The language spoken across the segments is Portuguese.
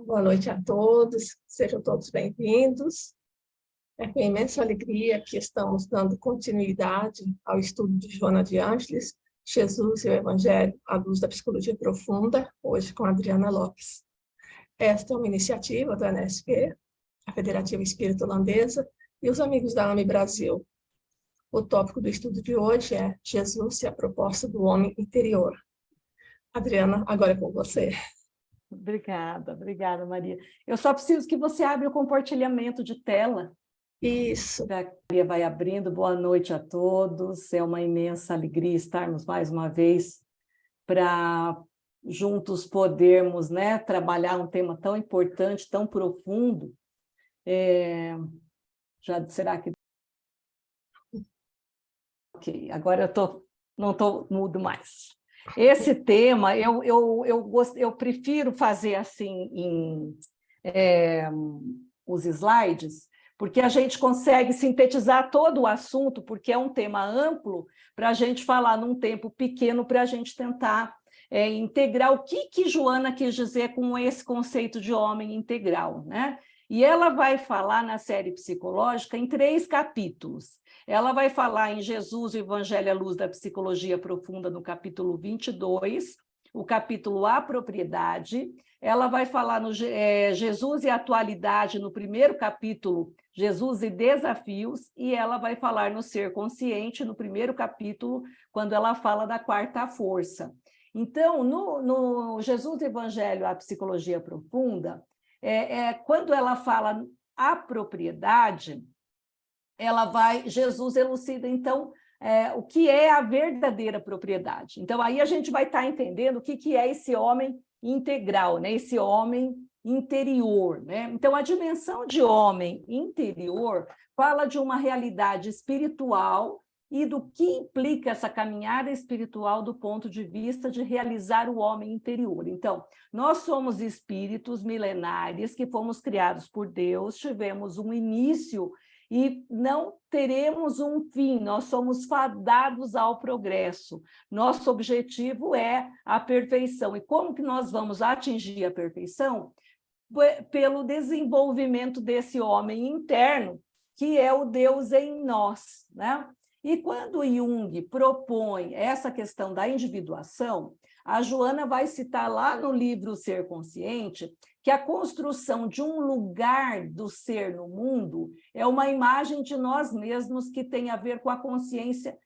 Boa noite a todos, sejam todos bem-vindos. É com imensa alegria que estamos dando continuidade ao estudo de Joana de Ângeles, Jesus e o Evangelho à luz da psicologia profunda, hoje com Adriana Lopes. Esta é uma iniciativa do NSP, a Federativa Espírita Holandesa, e os amigos da AME Brasil. O tópico do estudo de hoje é Jesus e a proposta do homem interior. Adriana, agora é com você. Obrigada, Maria. Eu só preciso que você abra o compartilhamento de tela. Isso. A Maria vai abrindo. Boa noite a todos. É uma imensa alegria estarmos mais uma vez para juntos podermos, trabalhar um tema tão importante, tão profundo. Será que... Ok, agora não estou mudo mais. Esse tema, eu prefiro fazer assim os slides, porque a gente consegue sintetizar todo o assunto, porque é um tema amplo, para a gente falar num tempo pequeno, para a gente tentar integrar o que Joana quis dizer com esse conceito de homem integral, né? E ela vai falar na série psicológica em 3 capítulos. Ela vai falar em Jesus, o Evangelho à luz da psicologia profunda, no capítulo 22, o capítulo A Propriedade. Ela vai falar no Jesus e a atualidade, no primeiro capítulo, Jesus e desafios, e ela vai falar no Ser Consciente, no primeiro capítulo, quando ela fala da quarta força. Então, no Jesus e Evangelho à psicologia profunda, quando ela fala a propriedade, Jesus elucida, então, o que é a verdadeira propriedade. Então, aí a gente vai estar entendendo o que é esse homem integral, né? Esse homem interior, né? Então, a dimensão de homem interior fala de uma realidade espiritual e do que implica essa caminhada espiritual do ponto de vista de realizar o homem interior. Então, nós somos espíritos milenares que fomos criados por Deus, tivemos um início e não teremos um fim, nós somos fadados ao progresso. Nosso objetivo é a perfeição. E como que nós vamos atingir a perfeição? Pelo desenvolvimento desse homem interno, que é o Deus em nós, né? E quando Jung propõe essa questão da individuação, a Joana vai citar lá no livro Ser Consciente que a construção de um lugar do ser no mundo é uma imagem de nós mesmos que tem a ver com a consciência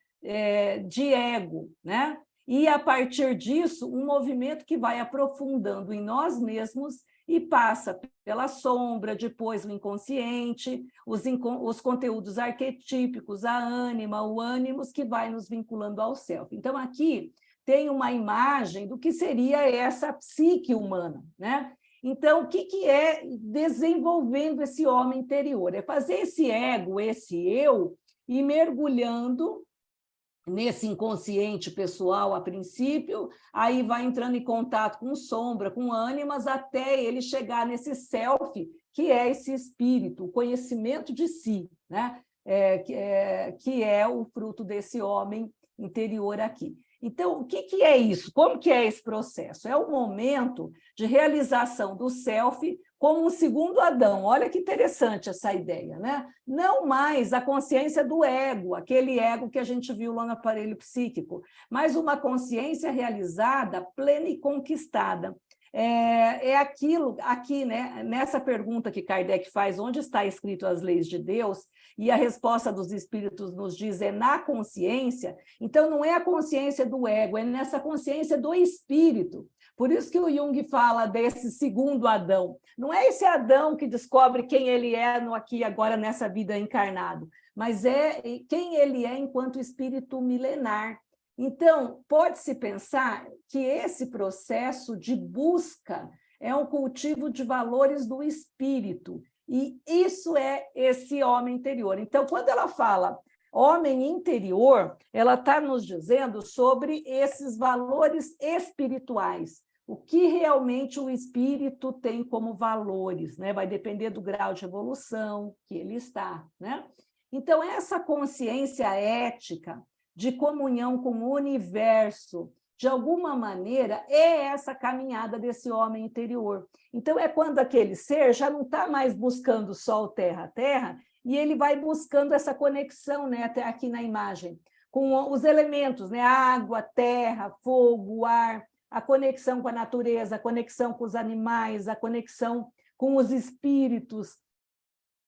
de ego, né? E, a partir disso, um movimento que vai aprofundando em nós mesmos e passa pela sombra, depois o inconsciente, os conteúdos arquetípicos, a ânima, o ânimos, que vai nos vinculando ao self. Então, aqui tem uma imagem do que seria essa psique humana, né? Então, o que é desenvolvendo esse homem interior? É fazer esse ego, esse eu, ir mergulhando nesse inconsciente pessoal a princípio, aí vai entrando em contato com sombra, com ânimas, até ele chegar nesse self, que é esse espírito, o conhecimento de si, né? Que é o fruto desse homem interior aqui. Então, o que é isso? Como que é esse processo? É o momento de realização do self como um segundo Adão. Olha que interessante essa ideia, né? Não mais a consciência do ego, aquele ego que a gente viu lá no aparelho psíquico, mas uma consciência realizada, plena e conquistada. Aquilo aqui, né? Nessa pergunta que Kardec faz, onde está escrito as leis de Deus? E a resposta dos espíritos nos diz na consciência. Então, não é a consciência do ego, é nessa consciência do espírito. Por isso que o Jung fala desse segundo Adão. Não é esse Adão que descobre quem ele é no aqui e agora, nessa vida encarnado, mas é quem ele é enquanto espírito milenar. Então, pode-se pensar que esse processo de busca é um cultivo de valores do espírito, e isso é esse homem interior. Então, quando ela fala homem interior, ela está nos dizendo sobre esses valores espirituais, o que realmente o espírito tem como valores, né? Vai depender do grau de evolução que ele está, né? Então, essa consciência ética de comunhão com o universo de alguma maneira, é essa caminhada desse homem interior. Então, é quando aquele ser já não está mais buscando só o terra a terra, e ele vai buscando essa conexão, né, até aqui na imagem, com os elementos, né, água, terra, fogo, ar, a conexão com a natureza, a conexão com os animais, a conexão com os espíritos,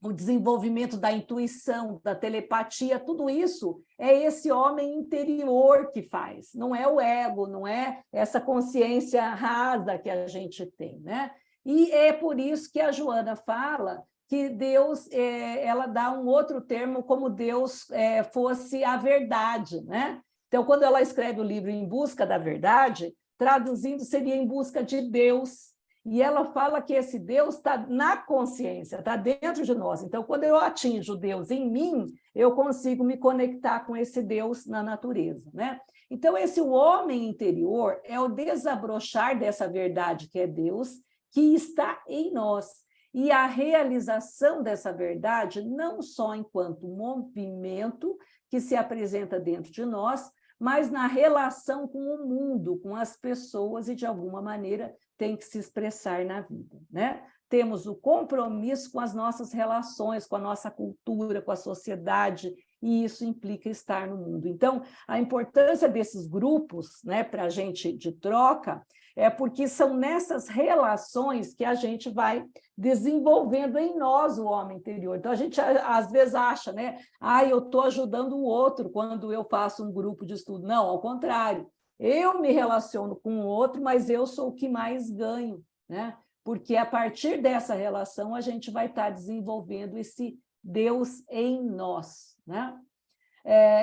o desenvolvimento da intuição, da telepatia, tudo isso é esse homem interior que faz, não é o ego, não é essa consciência rasa que a gente tem, né? E é por isso que a Joana fala que Deus, ela dá um outro termo como Deus fosse a verdade, né? Então, quando ela escreve o livro Em Busca da Verdade, traduzindo seria Em Busca de Deus. E ela fala que esse Deus está na consciência, está dentro de nós. Então, quando eu atinjo Deus em mim, eu consigo me conectar com esse Deus na natureza, né? Então, esse homem interior é o desabrochar dessa verdade que é Deus, que está em nós. E a realização dessa verdade, não só enquanto movimento que se apresenta dentro de nós, mas na relação com o mundo, com as pessoas, e de alguma maneira tem que se expressar na vida, né? Temos o compromisso com as nossas relações, com a nossa cultura, com a sociedade, e isso implica estar no mundo. Então, a importância desses grupos, né, para a gente de troca, é porque são nessas relações que a gente vai desenvolvendo em nós o homem interior. Então, a gente às vezes acha, né? Eu estou ajudando o outro quando eu faço um grupo de estudo. Não, ao contrário. Eu me relaciono com o outro, mas eu sou o que mais ganho, né? Porque a partir dessa relação a gente vai estar desenvolvendo esse Deus em nós, né?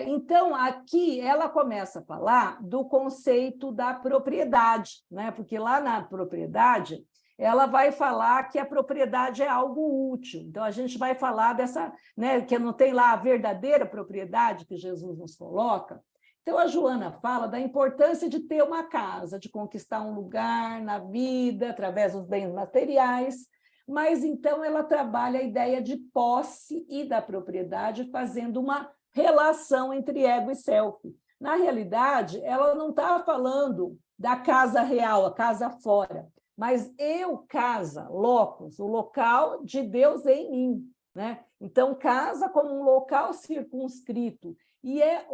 Então, aqui ela começa a falar do conceito da propriedade, né? Porque lá na propriedade ela vai falar que a propriedade é algo útil. Então, a gente vai falar dessa, né, que não tem lá a verdadeira propriedade que Jesus nos coloca. Então, a Joana fala da importância de ter uma casa, de conquistar um lugar na vida, através dos bens materiais, mas então ela trabalha a ideia de posse e da propriedade, fazendo uma relação entre ego e self. Na realidade, ela não está falando da casa real, a casa fora, mas eu, casa, locus, o local de Deus em mim, né? Então, casa como um local circunscrito, e é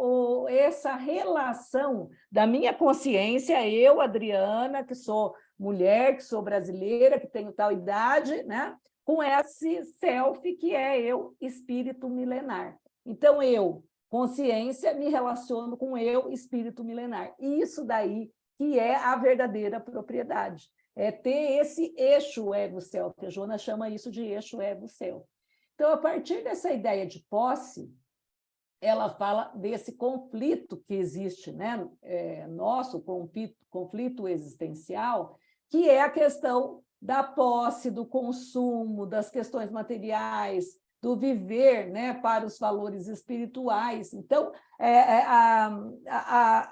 essa relação da minha consciência, eu, Adriana, que sou mulher, que sou brasileira, que tenho tal idade, né? Com esse self que é eu, espírito milenar. Então, eu, consciência, me relaciono com eu, espírito milenar. E isso daí que é a verdadeira propriedade. É ter esse eixo ego-self, a Joana chama isso de eixo ego-self. Então, a partir dessa ideia de posse, ela fala desse conflito que existe, né? Nosso conflito existencial, que é a questão da posse, do consumo, das questões materiais, do viver, né, para os valores espirituais. Então,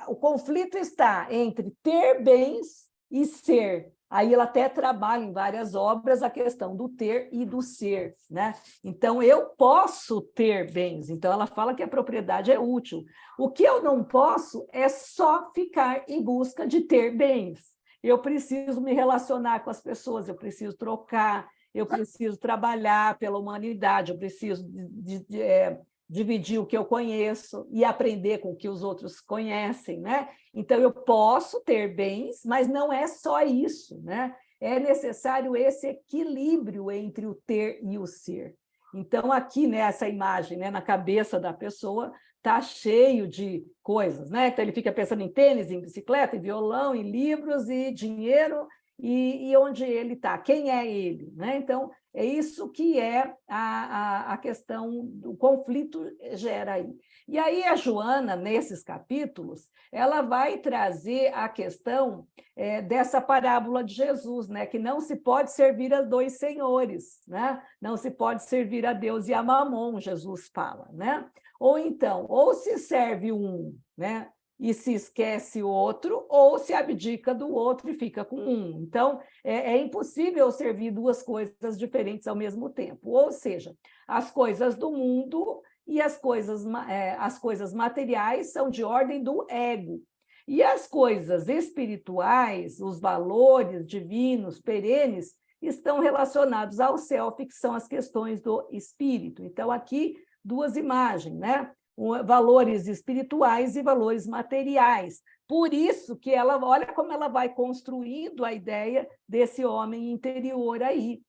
o conflito está entre ter bens e ser. Aí ela até trabalha em várias obras a questão do ter e do ser, né? Então, eu posso ter bens. Então, ela fala que a propriedade é útil. O que eu não posso é só ficar em busca de ter bens. Eu preciso me relacionar com as pessoas, eu preciso trocar, eu preciso trabalhar pela humanidade, eu preciso dividir o que eu conheço e aprender com o que os outros conhecem, né? Então, eu posso ter bens, mas não é só isso, né? É necessário esse equilíbrio entre o ter e o ser. Então, aqui, nessa imagem, né, na cabeça da pessoa, está cheio de coisas, né? Então, ele fica pensando em tênis, em bicicleta, em violão, em livros e dinheiro, e onde ele está, quem é ele, né? Então, é isso que é a questão do conflito gera aí. E aí a Joana, nesses capítulos, ela vai trazer a questão dessa parábola de Jesus, né? Que não se pode servir a dois senhores, né? Não se pode servir a Deus e a Mamon, Jesus fala, né? Ou então, ou se serve um, né? E se esquece o outro, ou se abdica do outro e fica com um. Então, é impossível servir duas coisas diferentes ao mesmo tempo. Ou seja, as coisas do mundo e as coisas materiais são de ordem do ego. E as coisas espirituais, os valores divinos, perenes, estão relacionados ao self, que são as questões do espírito. Então, aqui, duas imagens, né? Valores espirituais e valores materiais. Por isso que ela, olha como ela vai construindo a ideia desse homem interior aí,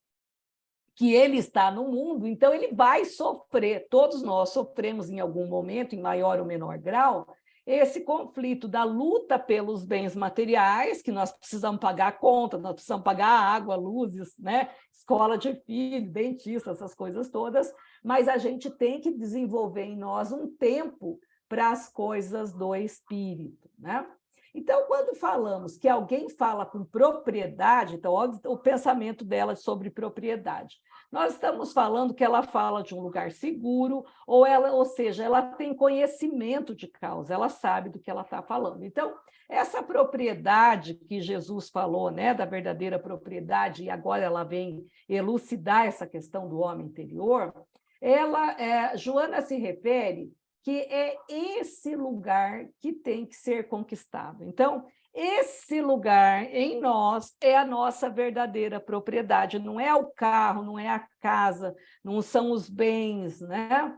que ele está no mundo, então ele vai sofrer, todos nós sofremos em algum momento, em maior ou menor grau, esse conflito da luta pelos bens materiais, que nós precisamos pagar a conta, nós precisamos pagar água, luzes, né? Escola de filho, dentista, essas coisas todas, mas a gente tem que desenvolver em nós um tempo para as coisas do espírito, né? Então, quando falamos que alguém fala com propriedade, então, olha o pensamento dela sobre propriedade. Nós estamos falando que ela fala de um lugar seguro, ou seja, ela tem conhecimento de causa, ela sabe do que ela está falando. Então, essa propriedade que Jesus falou, né, da verdadeira propriedade, e agora ela vem elucidar essa questão do homem interior, Joana se refere que é esse lugar que tem que ser conquistado. Então, esse lugar em nós é a nossa verdadeira propriedade, não é o carro, não é a casa, não são os bens, né?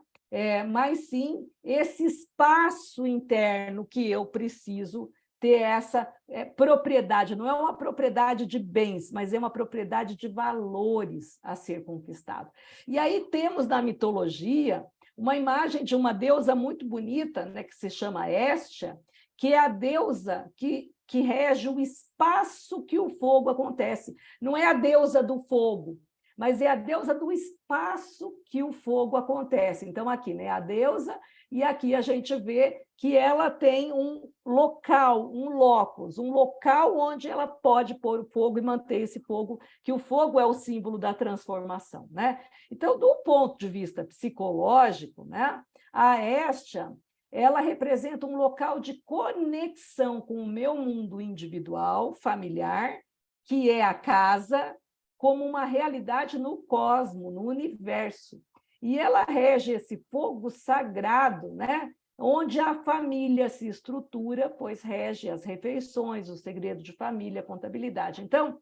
Mas sim esse espaço interno que eu preciso ter essa propriedade. Não é uma propriedade de bens, mas é uma propriedade de valores a ser conquistado. E aí temos na mitologia uma imagem de uma deusa muito bonita, né, que se chama Hestia, que é a deusa que rege o espaço que o fogo acontece. Não é a deusa do fogo, mas é a deusa do espaço que o fogo acontece. Então, aqui, né, a deusa, e aqui a gente vê que ela tem um local, um locus, um local onde ela pode pôr o fogo e manter esse fogo, que o fogo é o símbolo da transformação, né? Então, do ponto de vista psicológico, né, a Hestia, ela representa um local de conexão com o meu mundo individual, familiar, que é a casa, como uma realidade no cosmos, no universo. E ela rege esse fogo sagrado, né? Onde a família se estrutura, pois rege as refeições, o segredo de família, a contabilidade. Então,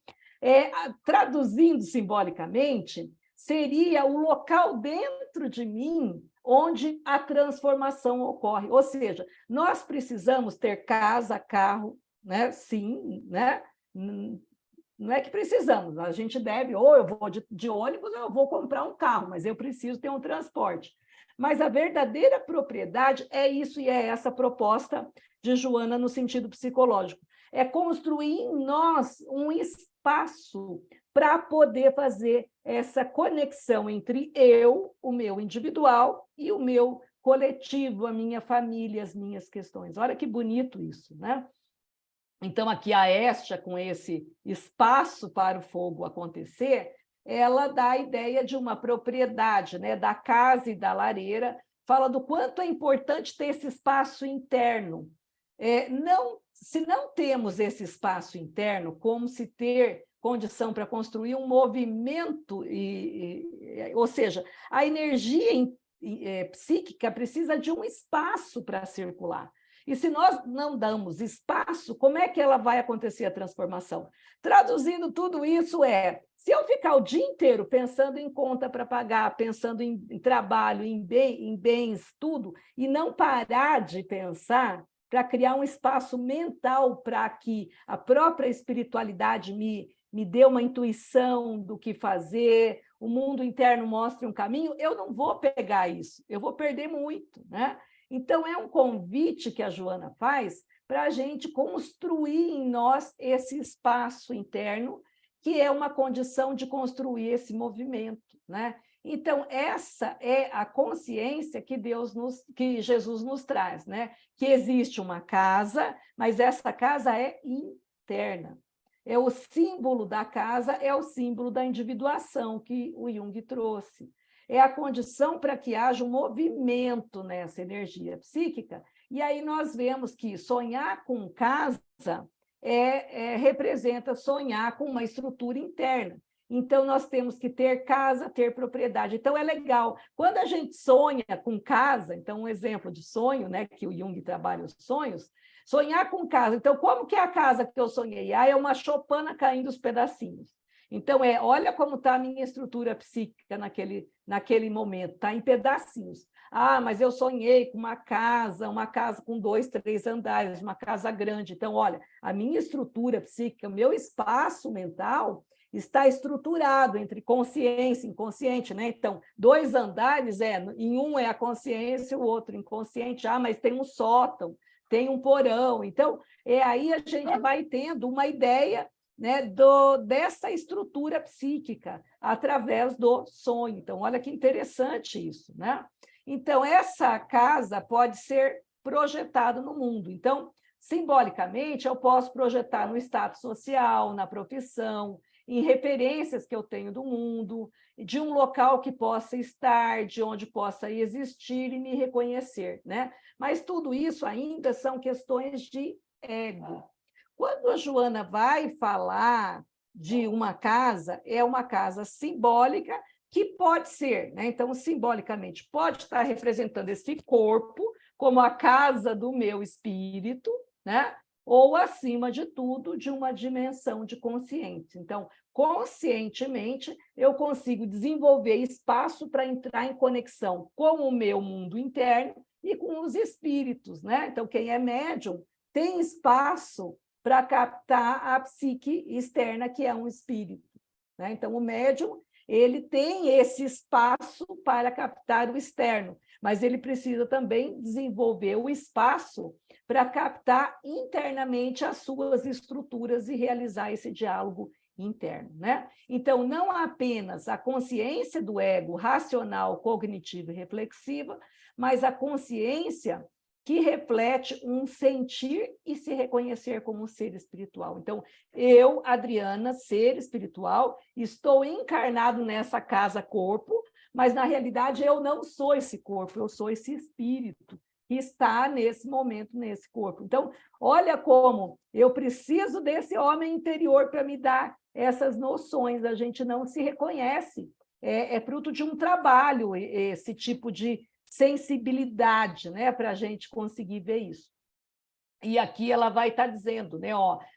traduzindo simbolicamente, seria o local dentro de mim onde a transformação ocorre. Ou seja, nós precisamos ter casa, carro, né? Sim, né? Não é que precisamos, a gente deve, ou eu vou de ônibus, ou eu vou comprar um carro, mas eu preciso ter um transporte. Mas a verdadeira propriedade é isso, e é essa proposta de Joana no sentido psicológico. É construir em nós um espaço para poder fazer essa conexão entre eu, o meu individual, e o meu coletivo, a minha família, as minhas questões. Olha que bonito isso, né? Então, aqui a Hestia, com esse espaço para o fogo acontecer, ela dá a ideia de uma propriedade, né, da casa e da lareira, fala do quanto é importante ter esse espaço interno. Se não temos esse espaço interno, como se ter condição para construir um movimento, ou seja, a energia psíquica precisa de um espaço para circular. E se nós não damos espaço, como é que ela vai acontecer a transformação? Traduzindo tudo isso se eu ficar o dia inteiro pensando em conta para pagar, pensando em trabalho, em bens, tudo, e não parar de pensar para criar um espaço mental para que a própria espiritualidade me dê uma intuição do que fazer, o mundo interno mostre um caminho, eu não vou pegar isso, eu vou perder muito, né? Então, é um convite que a Joana faz para a gente construir em nós esse espaço interno, que é uma condição de construir esse movimento, né? Então, essa é a consciência que Jesus nos traz, né? Que existe uma casa, mas essa casa é interna. O símbolo da casa é o símbolo da individuação que o Jung trouxe. É a condição para que haja um movimento nessa energia psíquica. E aí nós vemos que sonhar com casa representa sonhar com uma estrutura interna. Então, nós temos que ter casa, ter propriedade. Então, é legal. Quando a gente sonha com casa, então, um exemplo de sonho, né, que o Jung trabalha os sonhos, Sonhar com casa. Então, como que é a casa que eu sonhei? É uma choupana caindo os pedacinhos. Então, olha como está a minha estrutura psíquica naquele momento, está em pedacinhos. Mas eu sonhei com uma casa com 2, 3 andares, uma casa grande. Então, olha, a minha estrutura psíquica, o meu espaço mental está estruturado entre consciência e inconsciente, né? Então, 2 andares, em um é a consciência, o outro inconsciente. Mas tem um sótão, tem um porão. Então, aí a gente vai tendo uma ideia, né, dessa estrutura psíquica através do sonho. Então, olha que interessante isso, né? Então, essa casa pode ser projetada no mundo. Então, simbolicamente, eu posso projetar no status social, na profissão, em referências que eu tenho do mundo, de um local que possa estar, de onde possa existir e me reconhecer, né? Mas tudo isso ainda são questões de ego. Quando a Joana vai falar de uma casa, é uma casa simbólica que pode ser, né? Então, simbolicamente, pode estar representando esse corpo como a casa do meu espírito, né? Ou, acima de tudo, de uma dimensão de consciência. Então, conscientemente, eu consigo desenvolver espaço para entrar em conexão com o meu mundo interno e com os espíritos, né? Então, quem é médium tem espaço para captar a psique externa, que é um espírito, né? Então, o médium, ele tem esse espaço para captar o externo, mas ele precisa também desenvolver o espaço para captar internamente as suas estruturas e realizar esse diálogo interno, né? Então, não apenas a consciência do ego racional, cognitiva e reflexiva, mas a consciência que reflete um sentir e se reconhecer como um ser espiritual. Então, eu, Adriana, ser espiritual, estou encarnado nessa casa-corpo, mas, na realidade, eu não sou esse corpo, eu sou esse espírito que está, nesse momento, nesse corpo. Então, olha como eu preciso desse homem interior para me dar essas noções, a gente não se reconhece. É fruto de um trabalho, esse tipo de sensibilidade, né, para a gente conseguir ver isso. E aqui ela vai estar dizendo, né,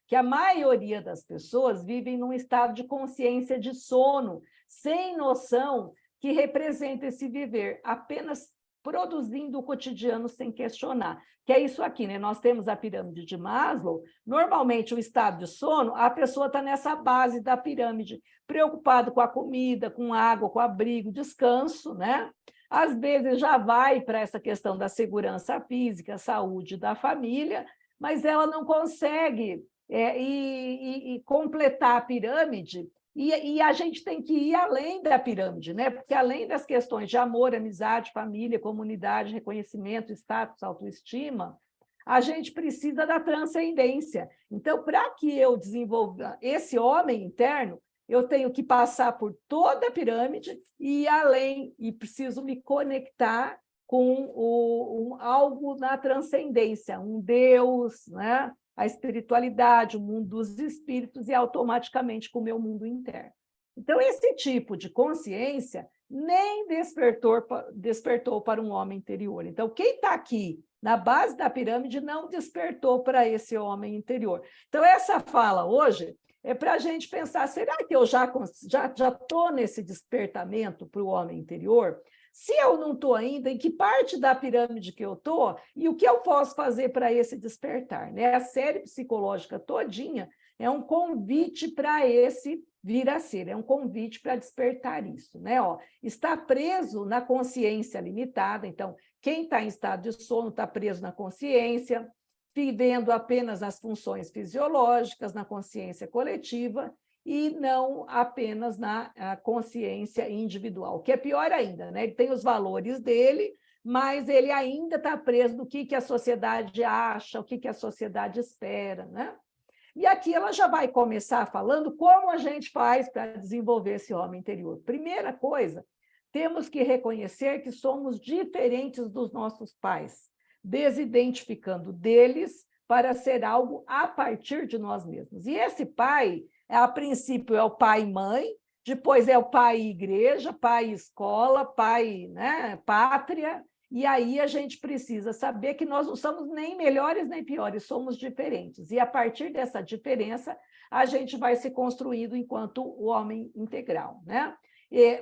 que a maioria das pessoas vivem num estado de consciência de sono, sem noção que representa esse viver, apenas produzindo o cotidiano sem questionar. Que é isso aqui, né? Nós temos a pirâmide de Maslow. Normalmente, o estado de sono, a pessoa está nessa base da pirâmide, preocupado com a comida, com água, com abrigo, descanso, né? Às vezes já vai para essa questão da segurança física, saúde da família, mas ela não consegue completar a pirâmide, e a gente tem que ir além da pirâmide, né? Porque além das questões de amor, amizade, família, comunidade, reconhecimento, status, autoestima, a gente precisa da transcendência. Então, para que eu desenvolva esse homem interno, eu tenho que passar por toda a pirâmide e ir além, e preciso me conectar com algo na transcendência, um Deus, né? A espiritualidade, o mundo dos espíritos, e automaticamente com o meu mundo interno. Então, esse tipo de consciência nem despertou para um homem interior. Então, quem está aqui na base da pirâmide não despertou para esse homem interior. Então, essa fala hoje é para a gente pensar, será que eu já estou nesse despertamento para o homem interior? Se eu não estou ainda, em que parte da pirâmide que eu estou e o que eu posso fazer para esse despertar, né? A série psicológica todinha é um convite para esse vir a ser, é um convite para despertar isso, né? Está preso na consciência limitada, então, quem está em estado de sono está preso na consciência, vivendo apenas as funções fisiológicas, na consciência coletiva, e não apenas na consciência individual, que é pior ainda, né? Ele tem os valores dele, mas ele ainda está preso no que a sociedade acha, o que a sociedade espera, né? E aqui ela já vai começar falando como a gente faz para desenvolver esse homem interior. Primeira coisa, temos que reconhecer que somos diferentes dos nossos pais, desidentificando deles para ser algo a partir de nós mesmos. E esse pai, a princípio, é o pai e mãe, depois é o pai e igreja, pai e escola, pai, né, pátria, E aí a gente precisa saber que nós não somos nem melhores nem piores, somos diferentes. E a partir dessa diferença, a gente vai se construindo enquanto o homem integral, né?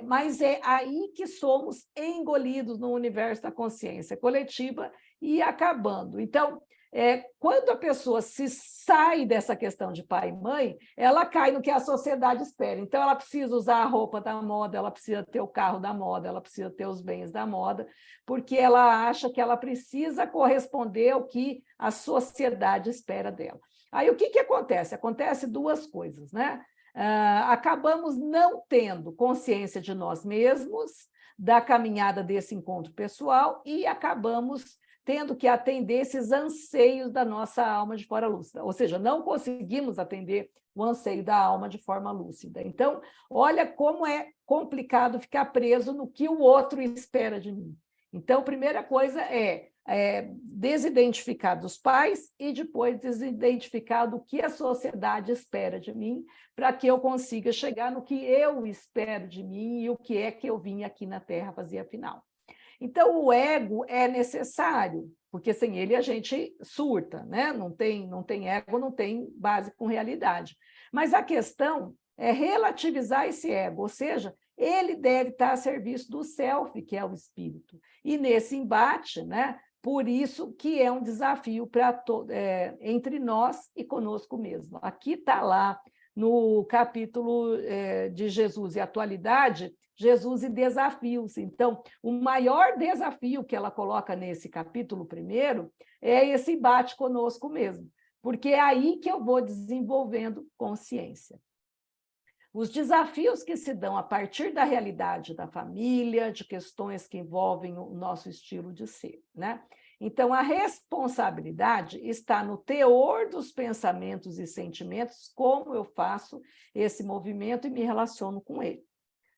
Mas é aí que somos engolidos no universo da consciência coletiva e acabando. Então, quando a pessoa se sai dessa questão de pai e mãe, ela cai no que a sociedade espera. Então, ela precisa usar a roupa da moda, ela precisa ter o carro da moda, ela precisa ter os bens da moda, porque ela acha que ela precisa corresponder ao que a sociedade espera dela. Aí, o que acontece? Acontece duas coisas, né? Acabamos não tendo consciência de nós mesmos, da caminhada desse encontro pessoal, e acabamos tendo que atender esses anseios da nossa alma de forma lúcida, ou seja, não conseguimos atender o anseio da alma de forma lúcida. Então, olha como é complicado ficar preso no que o outro espera de mim. Então, a primeira coisa é desidentificar dos pais e depois desidentificar do que a sociedade espera de mim, para que eu consiga chegar no que eu espero de mim e o que é que eu vim aqui na Terra fazer afinal. Então, o ego é necessário, porque sem ele a gente surta, né? Não tem ego, não tem base com realidade. Mas a questão é relativizar esse ego, ou seja, ele deve estar a serviço do self, que é o espírito. E nesse embate, né? Por isso que é um desafio entre nós e conosco mesmo. Aqui está lá no capítulo de Jesus e Atualidade, Jesus e Desafios. Então, o maior desafio que ela coloca nesse capítulo primeiro é esse embate conosco mesmo, porque é aí que eu vou desenvolvendo consciência. Os desafios que se dão a partir da realidade da família, de questões que envolvem o nosso estilo de ser, né? Então, a responsabilidade está no teor dos pensamentos e sentimentos, como eu faço esse movimento e me relaciono com ele.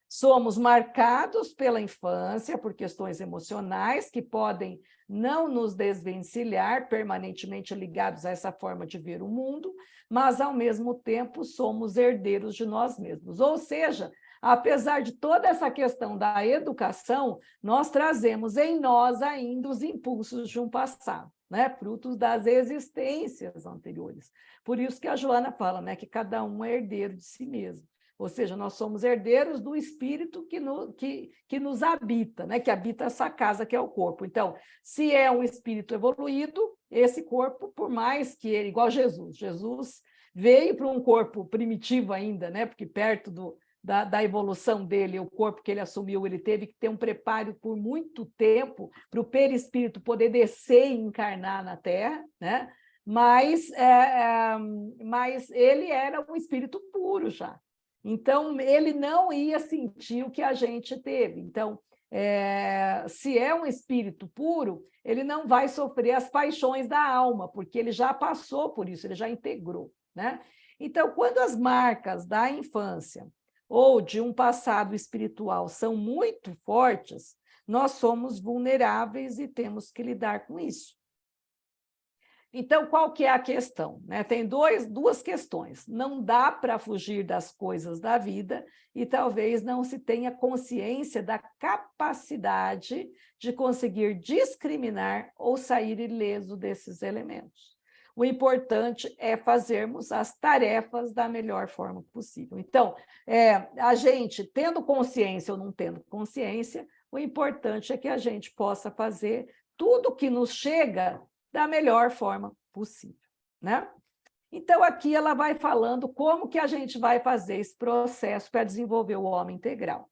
Somos marcados pela infância por questões emocionais que podem não nos desvencilhar, permanentemente ligados a essa forma de ver o mundo, mas, ao mesmo tempo, somos herdeiros de nós mesmos. Ou seja, apesar de toda essa questão da educação, nós trazemos em nós ainda os impulsos de um passado, né? Frutos das existências anteriores. Por isso que a Joana fala, né, que cada um é herdeiro de si mesmo. Ou seja, nós somos herdeiros do espírito que nos habita, né? Que habita essa casa que é o corpo. Então, se é um espírito evoluído, esse corpo, por mais que ele, igual Jesus veio para um corpo primitivo ainda, né? Porque perto da evolução dele, o corpo que ele assumiu, ele teve que ter um preparo por muito tempo para o perispírito poder descer e encarnar na Terra, né? Mas ele era um espírito puro já. Então, ele não ia sentir o que a gente teve. Então, se é um espírito puro, ele não vai sofrer as paixões da alma, porque ele já passou por isso, ele já integrou, né? Então, quando as marcas da infância ou de um passado espiritual são muito fortes, nós somos vulneráveis e temos que lidar com isso. Então, qual que é a questão? Tem duas questões. Não dá para fugir das coisas da vida e talvez não se tenha consciência da capacidade de conseguir discriminar ou sair ileso desses elementos. O importante é fazermos as tarefas da melhor forma possível. Então, a gente, tendo consciência ou não tendo consciência, o importante é que a gente possa fazer tudo que nos chega da melhor forma possível, né? Então, aqui ela vai falando como que a gente vai fazer esse processo para desenvolver o homem integral.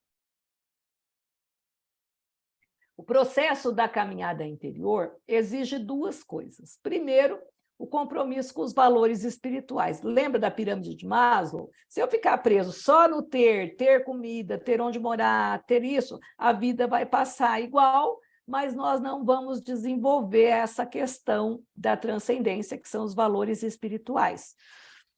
O processo da caminhada interior exige duas coisas. Primeiro, o compromisso com os valores espirituais. Lembra da pirâmide de Maslow? Se eu ficar preso só no ter comida, ter onde morar, ter isso, a vida vai passar igual, mas nós não vamos desenvolver essa questão da transcendência, que são os valores espirituais.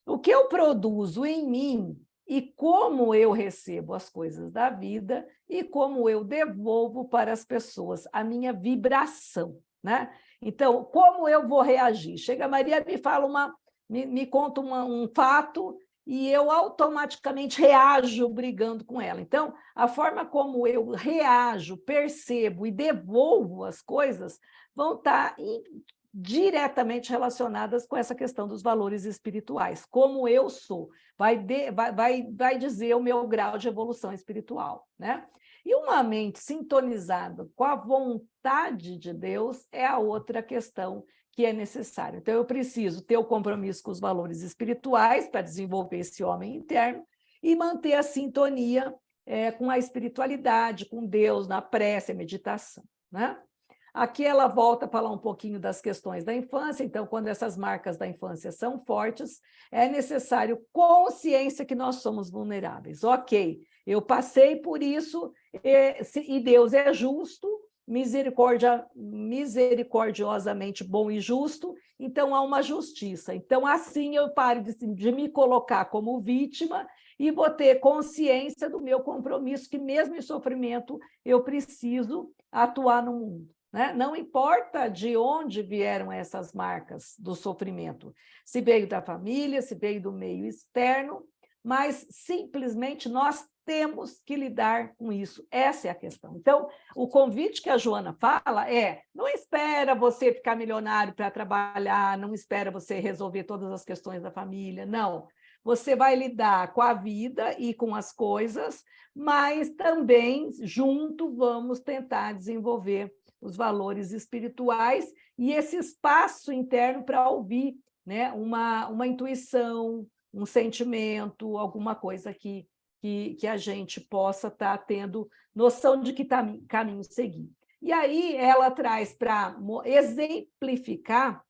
O que eu produzo em mim e como eu recebo as coisas da vida e como eu devolvo para as pessoas a minha vibração, né? Então, como eu vou reagir? Chega a Maria, me fala me conta um fato e eu automaticamente reajo brigando com ela. Então, a forma como eu reajo, percebo e devolvo as coisas vão estar diretamente relacionadas com essa questão dos valores espirituais. Como eu sou, vai dizer o meu grau de evolução espiritual, né? E uma mente sintonizada com a vontade de Deus é a outra questão que é necessária. Então, eu preciso ter o compromisso com os valores espirituais para desenvolver esse homem interno e manter a sintonia com a espiritualidade, com Deus, na prece, a meditação, né? Aqui ela volta a falar um pouquinho das questões da infância. Então, quando essas marcas da infância são fortes, é necessário consciência que nós somos vulneráveis. Ok, eu passei por isso, e Deus é justo, misericordiosamente bom e justo, então há uma justiça. Então, assim eu paro de me colocar como vítima e vou ter consciência do meu compromisso, que mesmo em sofrimento eu preciso atuar no mundo. Né? Não importa de onde vieram essas marcas do sofrimento, se veio da família, se veio do meio externo, mas simplesmente nós temos que lidar com isso. Essa é a questão. Então, o convite que a Joana fala é: não espera você ficar milionário para trabalhar, não espera você resolver todas as questões da família, não. Você vai lidar com a vida e com as coisas, mas também, junto, vamos tentar desenvolver os valores espirituais e esse espaço interno para ouvir, né, uma intuição, um sentimento, alguma coisa que a gente possa estar tendo noção de que caminho seguir. E aí ela traz para exemplificar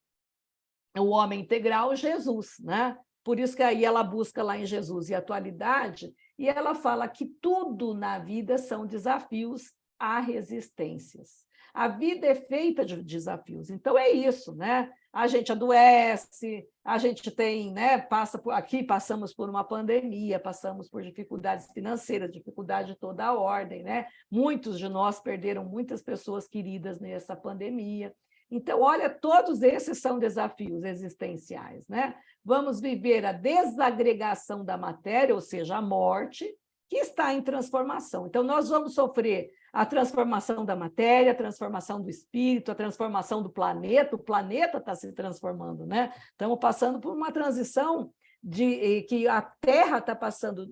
o homem integral, Jesus, né? Por isso que aí ela busca lá em Jesus e atualidade, e ela fala que tudo na vida são desafios a resistências. A vida é feita de desafios, então é isso, né? A gente adoece, a gente tem, né? Passamos por uma pandemia, passamos por dificuldades financeiras, dificuldade de toda a ordem, né? Muitos de nós perderam muitas pessoas queridas nessa pandemia. Então, olha, todos esses são desafios existenciais, né? Vamos viver a desagregação da matéria, ou seja, a morte, que está em transformação. Então, nós vamos sofrer a transformação da matéria, a transformação do espírito, a transformação do planeta. O planeta está se transformando, né? Estamos passando por uma transição que a Terra está passando,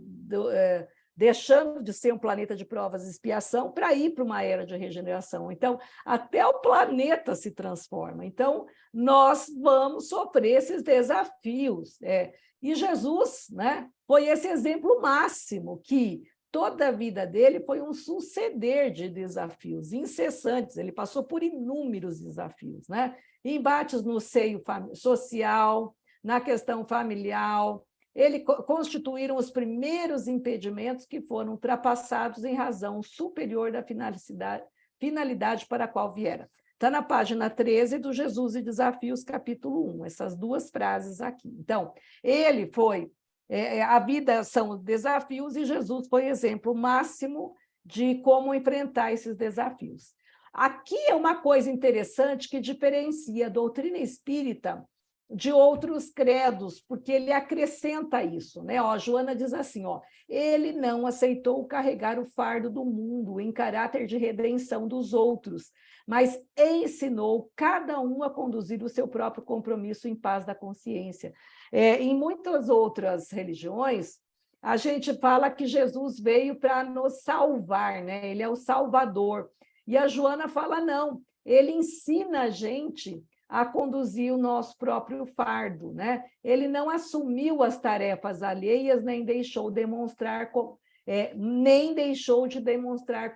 deixando de ser um planeta de provas e expiação para ir para uma era de regeneração. Então, até o planeta se transforma. Então, nós vamos sofrer esses desafios. E Jesus, né, foi esse exemplo máximo, que toda a vida dele foi um suceder de desafios incessantes. Ele passou por inúmeros desafios, né? Embates no seio social, na questão familiar. Ele constituíram os primeiros impedimentos que foram ultrapassados em razão superior da finalidade para a qual viera. Está na página 13 do Jesus e Desafios, capítulo 1, essas duas frases aqui. Então, ele foi... a vida são desafios e Jesus foi exemplo máximo de como enfrentar esses desafios. Aqui é uma coisa interessante que diferencia a doutrina espírita de outros credos, porque ele acrescenta isso, né? Ó, a Joana diz assim, ó, ele não aceitou carregar o fardo do mundo em caráter de redenção dos outros, mas ensinou cada um a conduzir o seu próprio compromisso em paz da consciência. Em muitas outras religiões, a gente fala que Jesus veio para nos salvar, né? Ele é o Salvador. E a Joana fala, não, ele ensina a gente a conduzir o nosso próprio fardo, né? Ele não assumiu as tarefas alheias, nem deixou de demonstrar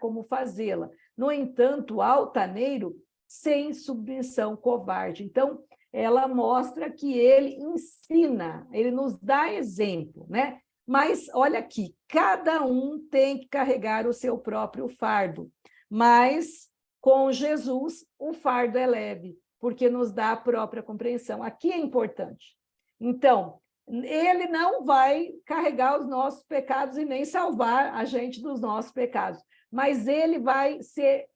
como fazê-la. No entanto, altaneiro, sem submissão covarde. Então, ela mostra que ele ensina, ele nos dá exemplo, né? Mas, olha aqui, cada um tem que carregar o seu próprio fardo, mas com Jesus o fardo é leve, porque nos dá a própria compreensão. Aqui é importante. Então, ele não vai carregar os nossos pecados e nem salvar a gente dos nossos pecados, mas ele vai ser...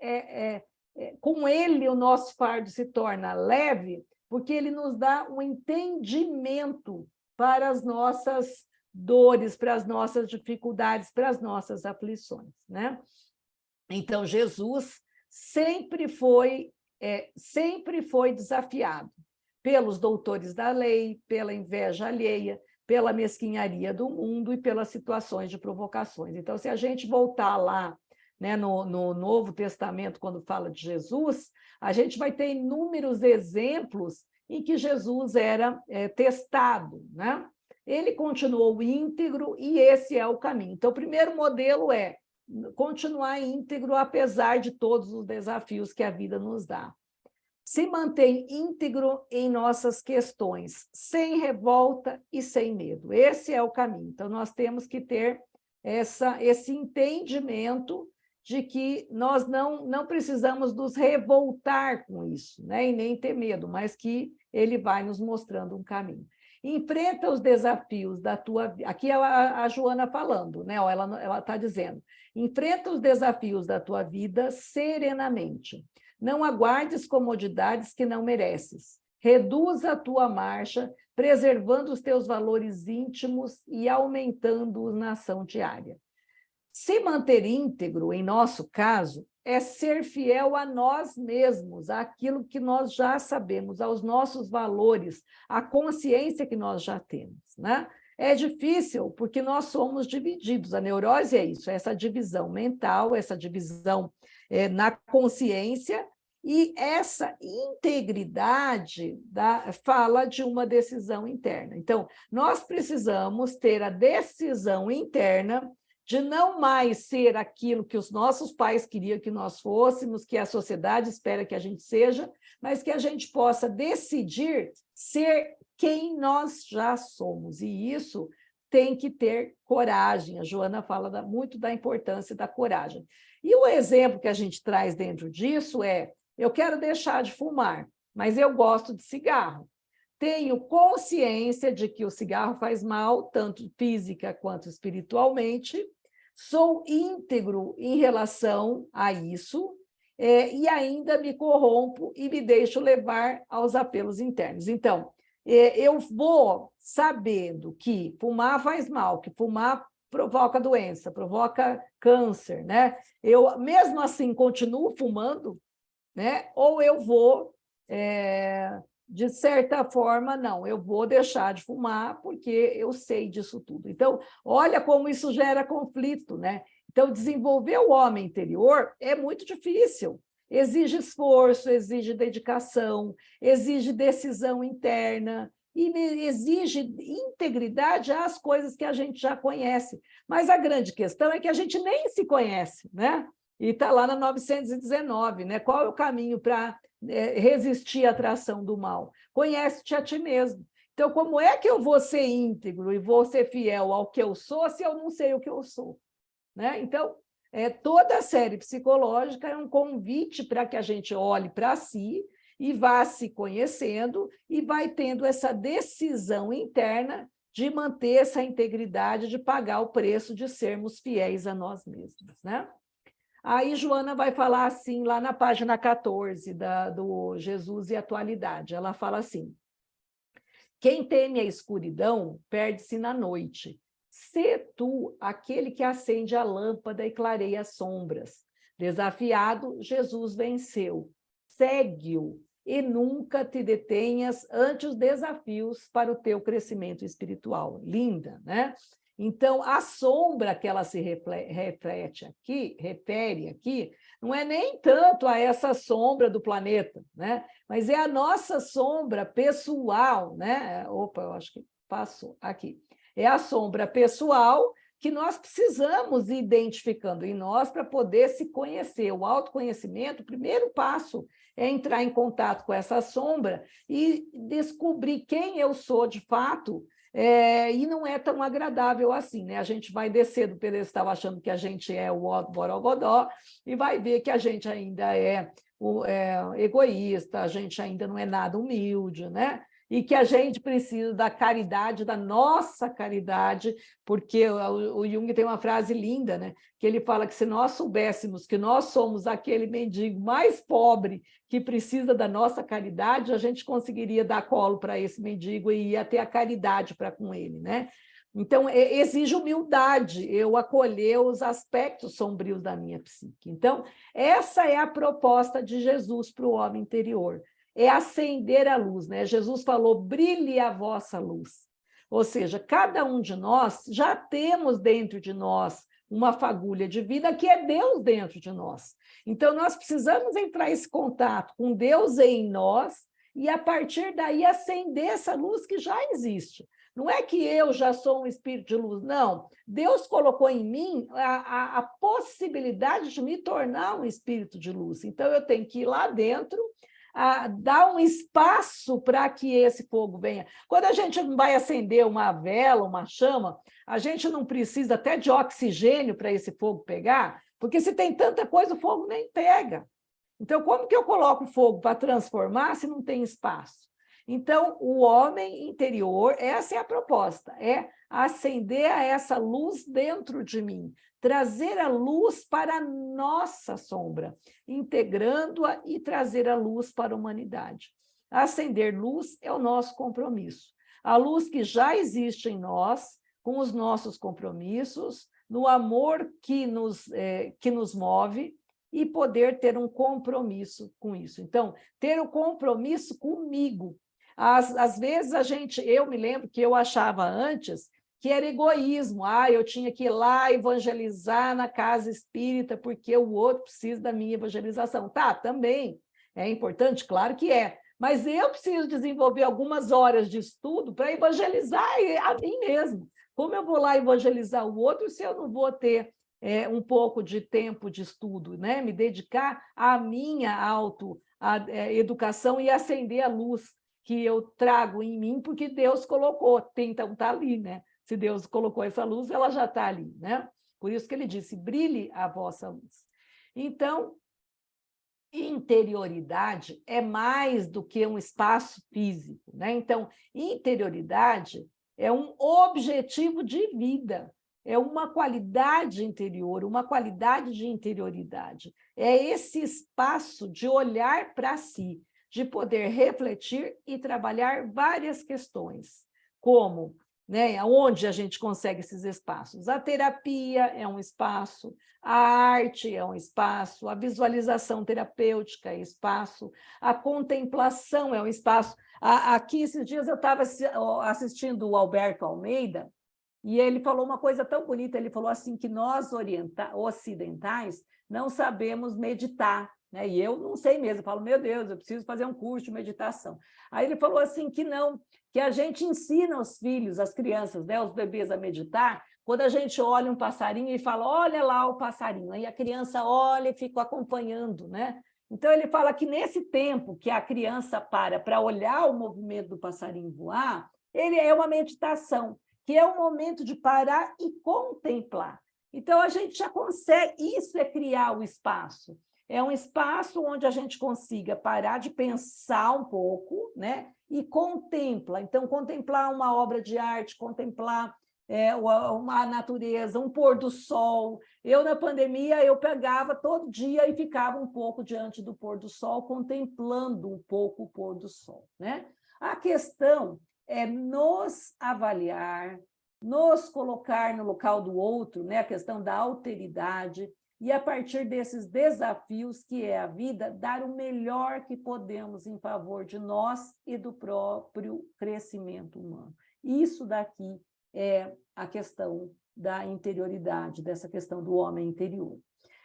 com ele, o nosso fardo se torna leve, porque ele nos dá um entendimento para as nossas dores, para as nossas dificuldades, para as nossas aflições, né? Então, Jesus sempre foi desafiado pelos doutores da lei, pela inveja alheia, pela mesquinharia do mundo e pelas situações de provocações. Então, se a gente voltar lá, né, no Novo Testamento, quando fala de Jesus, a gente vai ter inúmeros exemplos em que Jesus era testado, né? Ele continuou íntegro e esse é o caminho. Então, o primeiro modelo é continuar íntegro apesar de todos os desafios que a vida nos dá. Se mantém íntegro em nossas questões, sem revolta e sem medo. Esse é o caminho. Então, nós temos que ter esse entendimento de que nós não precisamos nos revoltar com isso, né? E nem ter medo, mas que ele vai nos mostrando um caminho. Enfrenta os desafios da tua vida. Aqui é a Joana falando, né? Ela está dizendo: enfrenta os desafios da tua vida serenamente. Não aguardes comodidades que não mereces. Reduz a tua marcha, preservando os teus valores íntimos e aumentando-os na ação diária. Se manter íntegro, em nosso caso, é ser fiel a nós mesmos, àquilo que nós já sabemos, aos nossos valores, à consciência que nós já temos, né? É difícil porque nós somos divididos. A neurose é isso, essa divisão mental, essa divisão na consciência, e essa integridade fala de uma decisão interna. Então, nós precisamos ter a decisão interna de não mais ser aquilo que os nossos pais queriam que nós fôssemos, que a sociedade espera que a gente seja, mas que a gente possa decidir ser quem nós já somos. E isso tem que ter coragem. A Joana fala muito da importância da coragem. E o exemplo que a gente traz dentro disso é: eu quero deixar de fumar, mas eu gosto de cigarro. Tenho consciência de que o cigarro faz mal, tanto física quanto espiritualmente, sou íntegro em relação a isso, e ainda me corrompo e me deixo levar aos apelos internos. Então, eu vou sabendo que fumar faz mal, que fumar provoca doença, provoca câncer, né? Eu, mesmo assim, continuo fumando, né? Ou eu vou... de certa forma, não, eu vou deixar de fumar porque eu sei disso tudo. Então, olha como isso gera conflito, né? Então, desenvolver o homem interior é muito difícil. Exige esforço, exige dedicação, exige decisão interna e exige integridade às coisas que a gente já conhece. Mas a grande questão é que a gente nem se conhece, né? E está lá na 919, né? Qual é o caminho para resistir à atração do mal? Conhece-te a ti mesmo. Então, como é que eu vou ser íntegro e vou ser fiel ao que eu sou se eu não sei o que eu sou? Né? Então, toda a série psicológica é um convite para que a gente olhe para si e vá se conhecendo e vai tendo essa decisão interna de manter essa integridade, de pagar o preço de sermos fiéis a nós mesmos, né? Aí Joana vai falar assim, lá na página 14 do Jesus e Atualidade. Ela fala assim: quem teme a escuridão perde-se na noite. Sê tu aquele que acende a lâmpada e clareia as sombras. Desafiado, Jesus venceu. Segue-o e nunca te detenhas ante os desafios para o teu crescimento espiritual. Linda, né? Então, a sombra que ela se refere aqui, não é nem tanto a essa sombra do planeta, né? Mas é a nossa sombra pessoal, né? Opa, eu acho que passou aqui. É a sombra pessoal que nós precisamos ir identificando em nós para poder se conhecer. O autoconhecimento, o primeiro passo é entrar em contato com essa sombra e descobrir quem eu sou de fato. E não é tão agradável assim, né? A gente vai descer do pedestal achando que a gente é o borogodó e vai ver que a gente ainda é egoísta, a gente ainda não é nada humilde, né? E que a gente precisa da caridade, da nossa caridade, porque o Jung tem uma frase linda, né? Que ele fala que se nós soubéssemos que nós somos aquele mendigo mais pobre que precisa da nossa caridade, a gente conseguiria dar colo para esse mendigo e ia ter a caridade para com ele, né? Então, exige humildade, eu acolher os aspectos sombrios da minha psique. Então, essa é a proposta de Jesus para o homem interior, é acender a luz, né? Jesus falou, brilhe a vossa luz. Ou seja, cada um de nós já temos dentro de nós uma fagulha de vida que é Deus dentro de nós. Então, nós precisamos entrar em esse contato com Deus em nós e, a partir daí, acender essa luz que já existe. Não é que eu já sou um espírito de luz, não. Deus colocou em mim a possibilidade de me tornar um espírito de luz. Então, eu tenho que ir lá dentro, dar um espaço para que esse fogo venha. Quando a gente vai acender uma vela, uma chama, a gente não precisa até de oxigênio para esse fogo pegar, porque se tem tanta coisa, o fogo nem pega. Então, como que eu coloco fogo para transformar se não tem espaço? Então, o homem interior, essa é a proposta, é acender essa luz dentro de mim, trazer a luz para a nossa sombra, integrando-a e trazer a luz para a humanidade. Acender luz é o nosso compromisso. A luz que já existe em nós, com os nossos compromissos, no amor que nos move, e poder ter um compromisso com isso. Então, ter um compromisso comigo. Às vezes, eu me lembro que eu achava antes que era egoísmo. Eu tinha que ir lá evangelizar na casa espírita porque o outro precisa da minha evangelização. Tá, também é importante, claro que é. Mas eu preciso desenvolver algumas horas de estudo para evangelizar a mim mesmo. Como eu vou lá evangelizar o outro se eu não vou ter um pouco de tempo de estudo, né? Me dedicar à minha autoeducação e acender a luz que eu trago em mim, porque Deus colocou, então está ali, né? Se Deus colocou essa luz, ela já está ali, né? Por isso que ele disse, brilhe a vossa luz. Então, interioridade é mais do que um espaço físico, né? Então, interioridade é um objetivo de vida, é uma qualidade interior, uma qualidade de interioridade. É esse espaço de olhar para si, de poder refletir e trabalhar várias questões, como, né, onde a gente consegue esses espaços. A terapia é um espaço, a arte é um espaço, a visualização terapêutica é espaço, a contemplação é um espaço. Aqui, esses dias, eu estava assistindo o Alberto Almeida, e ele falou uma coisa tão bonita, ele falou assim, que nós ocidentais não sabemos meditar, né? E eu não sei mesmo, eu falo, meu Deus, eu preciso fazer um curso de meditação. Aí ele falou assim que não, que a gente ensina os filhos, as crianças, né, os bebês a meditar, quando a gente olha um passarinho e fala, olha lá o passarinho, aí a criança olha e fica acompanhando, né? Então, ele fala que nesse tempo que a criança para olhar o movimento do passarinho voar, ele é uma meditação, que é o momento de parar e contemplar. Então, a gente já consegue, isso é criar o espaço. É um espaço onde a gente consiga parar de pensar um pouco, né? E contempla. Então, contemplar uma obra de arte, contemplar uma natureza, um pôr do sol. Eu, na pandemia, eu pegava todo dia e ficava um pouco diante do pôr do sol, contemplando um pouco o pôr do sol, né? A questão é nos avaliar, nos colocar no local do outro, né? A questão da alteridade, e a partir desses desafios que é a vida, dar o melhor que podemos em favor de nós e do próprio crescimento humano. Isso daqui é a questão da interioridade, dessa questão do homem interior.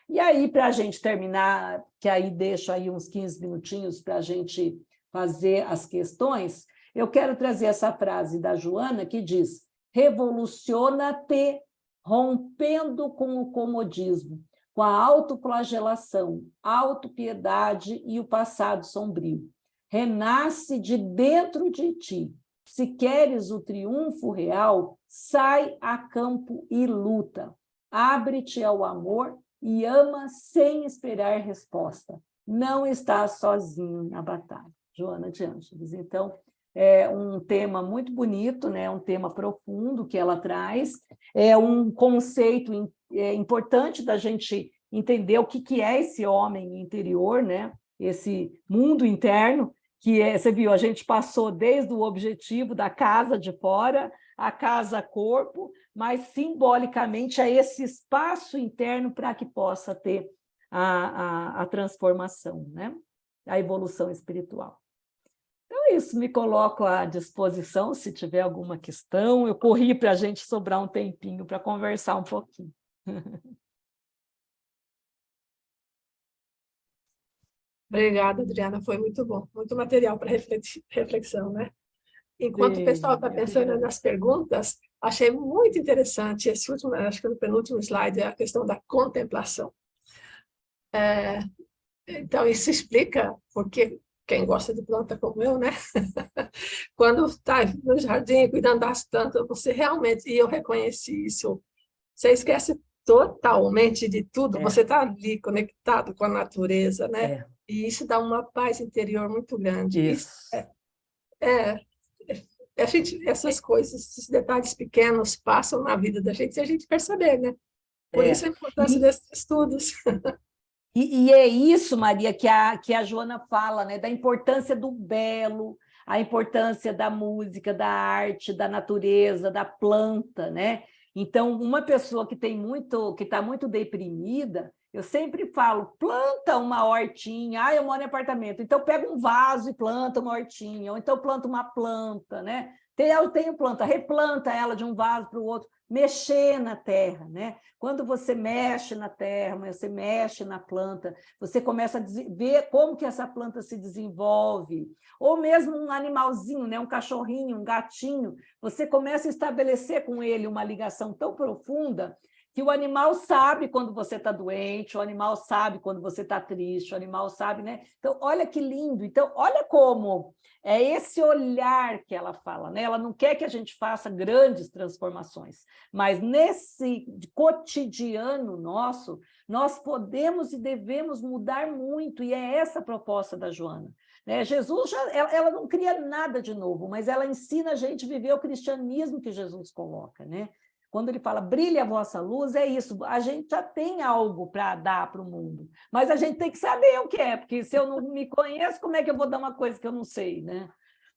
E aí, para a gente terminar, que aí deixo aí uns 15 minutinhos para a gente fazer as questões, eu quero trazer essa frase da Joana que diz: revoluciona-te rompendo com o comodismo, com a autoflagelação, autopiedade e o passado sombrio. Renasce de dentro de ti. Se queres o triunfo real, sai a campo e luta. Abre-te ao amor e ama sem esperar resposta. Não estás sozinho na batalha. Joana de Ângeles. Então, é um tema muito bonito, né? Um tema profundo que ela traz, é um conceito importante da gente entender o que é esse homem interior, né? Esse mundo interno, que você viu, a gente passou desde o objetivo da casa de fora a casa-corpo, mas simbolicamente a esse espaço interno para que possa ter a transformação, né? A evolução espiritual. Então, é isso, me coloco à disposição, se tiver alguma questão. Eu corri para a gente sobrar um tempinho para conversar um pouquinho. Obrigada, Adriana, foi muito bom, muito material para reflexão, né? Enquanto o pessoal Sim, está eu que pensando nas agradeço. perguntas, achei muito interessante esse último, acho que no penúltimo slide, é a questão da contemplação. Então, isso explica porque quem gosta de planta como eu, né? Quando está no jardim cuidando das plantas, você realmente, e eu reconheci isso, você esquece totalmente de tudo, você É, está ali conectado com a natureza, né? é, E isso dá uma paz interior muito grande. Isso isso. é, a gente, essas coisas, esses detalhes pequenos passam na vida da gente e a gente perceber, né? Por isso É. a importância desses estudos. E é isso, Maria, que a Joana fala, né? Da importância do belo, a importância da música, da arte, da natureza, da planta, né? Então, uma pessoa que está muito deprimida, eu sempre falo, planta uma hortinha. Ah, eu moro em apartamento, então pega um vaso e planta uma hortinha, ou então planta uma planta, né? Eu tenho planta, replanta ela de um vaso para o outro, mexer na terra, né? Quando você mexe na terra, você mexe na planta, você começa a ver como que essa planta se desenvolve, ou mesmo um animalzinho, né? Um cachorrinho, um gatinho, você começa a estabelecer com ele uma ligação tão profunda que o animal sabe quando você está doente, o animal sabe quando você está triste, o animal sabe, né? Então, olha que lindo. Então, olha como é esse olhar que ela fala, né? Ela não quer que a gente faça grandes transformações, mas nesse cotidiano nosso, nós podemos e devemos mudar muito, e é essa a proposta da Joana. Né? Jesus, ela não cria nada de novo, mas ela ensina a gente a viver o cristianismo que Jesus coloca, né? Quando ele fala, brilhe a vossa luz, é isso, a gente já tem algo para dar para o mundo, mas a gente tem que saber o que é, porque se eu não me conheço, como é que eu vou dar uma coisa que eu não sei, né?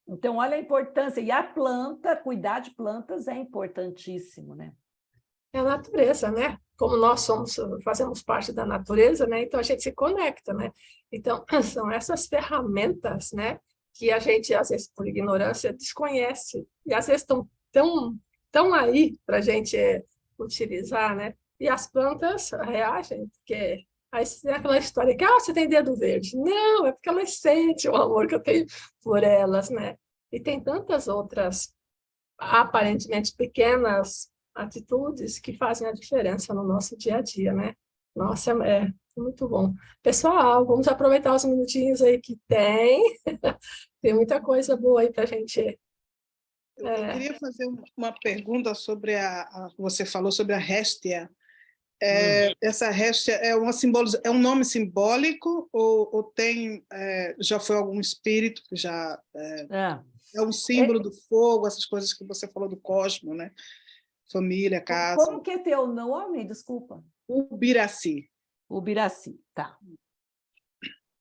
Então, olha a importância, e a planta, cuidar de plantas é importantíssimo, né? É a natureza, né? Como nós somos, fazemos parte da natureza, né? Então a gente se conecta, né? Então são essas ferramentas, né? Que a gente às vezes por ignorância desconhece e às vezes estão tão aí para a gente utilizar, né? E as plantas reagem, porque aí é aquela história que você tem dedo verde. Não, é porque elas sentem o amor que eu tenho por elas, né? E tem tantas outras aparentemente pequenas atitudes que fazem a diferença no nosso dia a dia, né? Nossa, é muito bom. Pessoal, vamos aproveitar os minutinhos aí que tem. Tem muita coisa boa aí para a gente. Eu queria fazer uma pergunta sobre você falou sobre a réstia. Essa réstia é um nome simbólico ou tem já foi algum espírito que já é um símbolo do fogo, essas coisas que você falou do cosmo, né? Família, casa. Como que é teu nome? Desculpa. Ubiraci. Ubiraci, tá.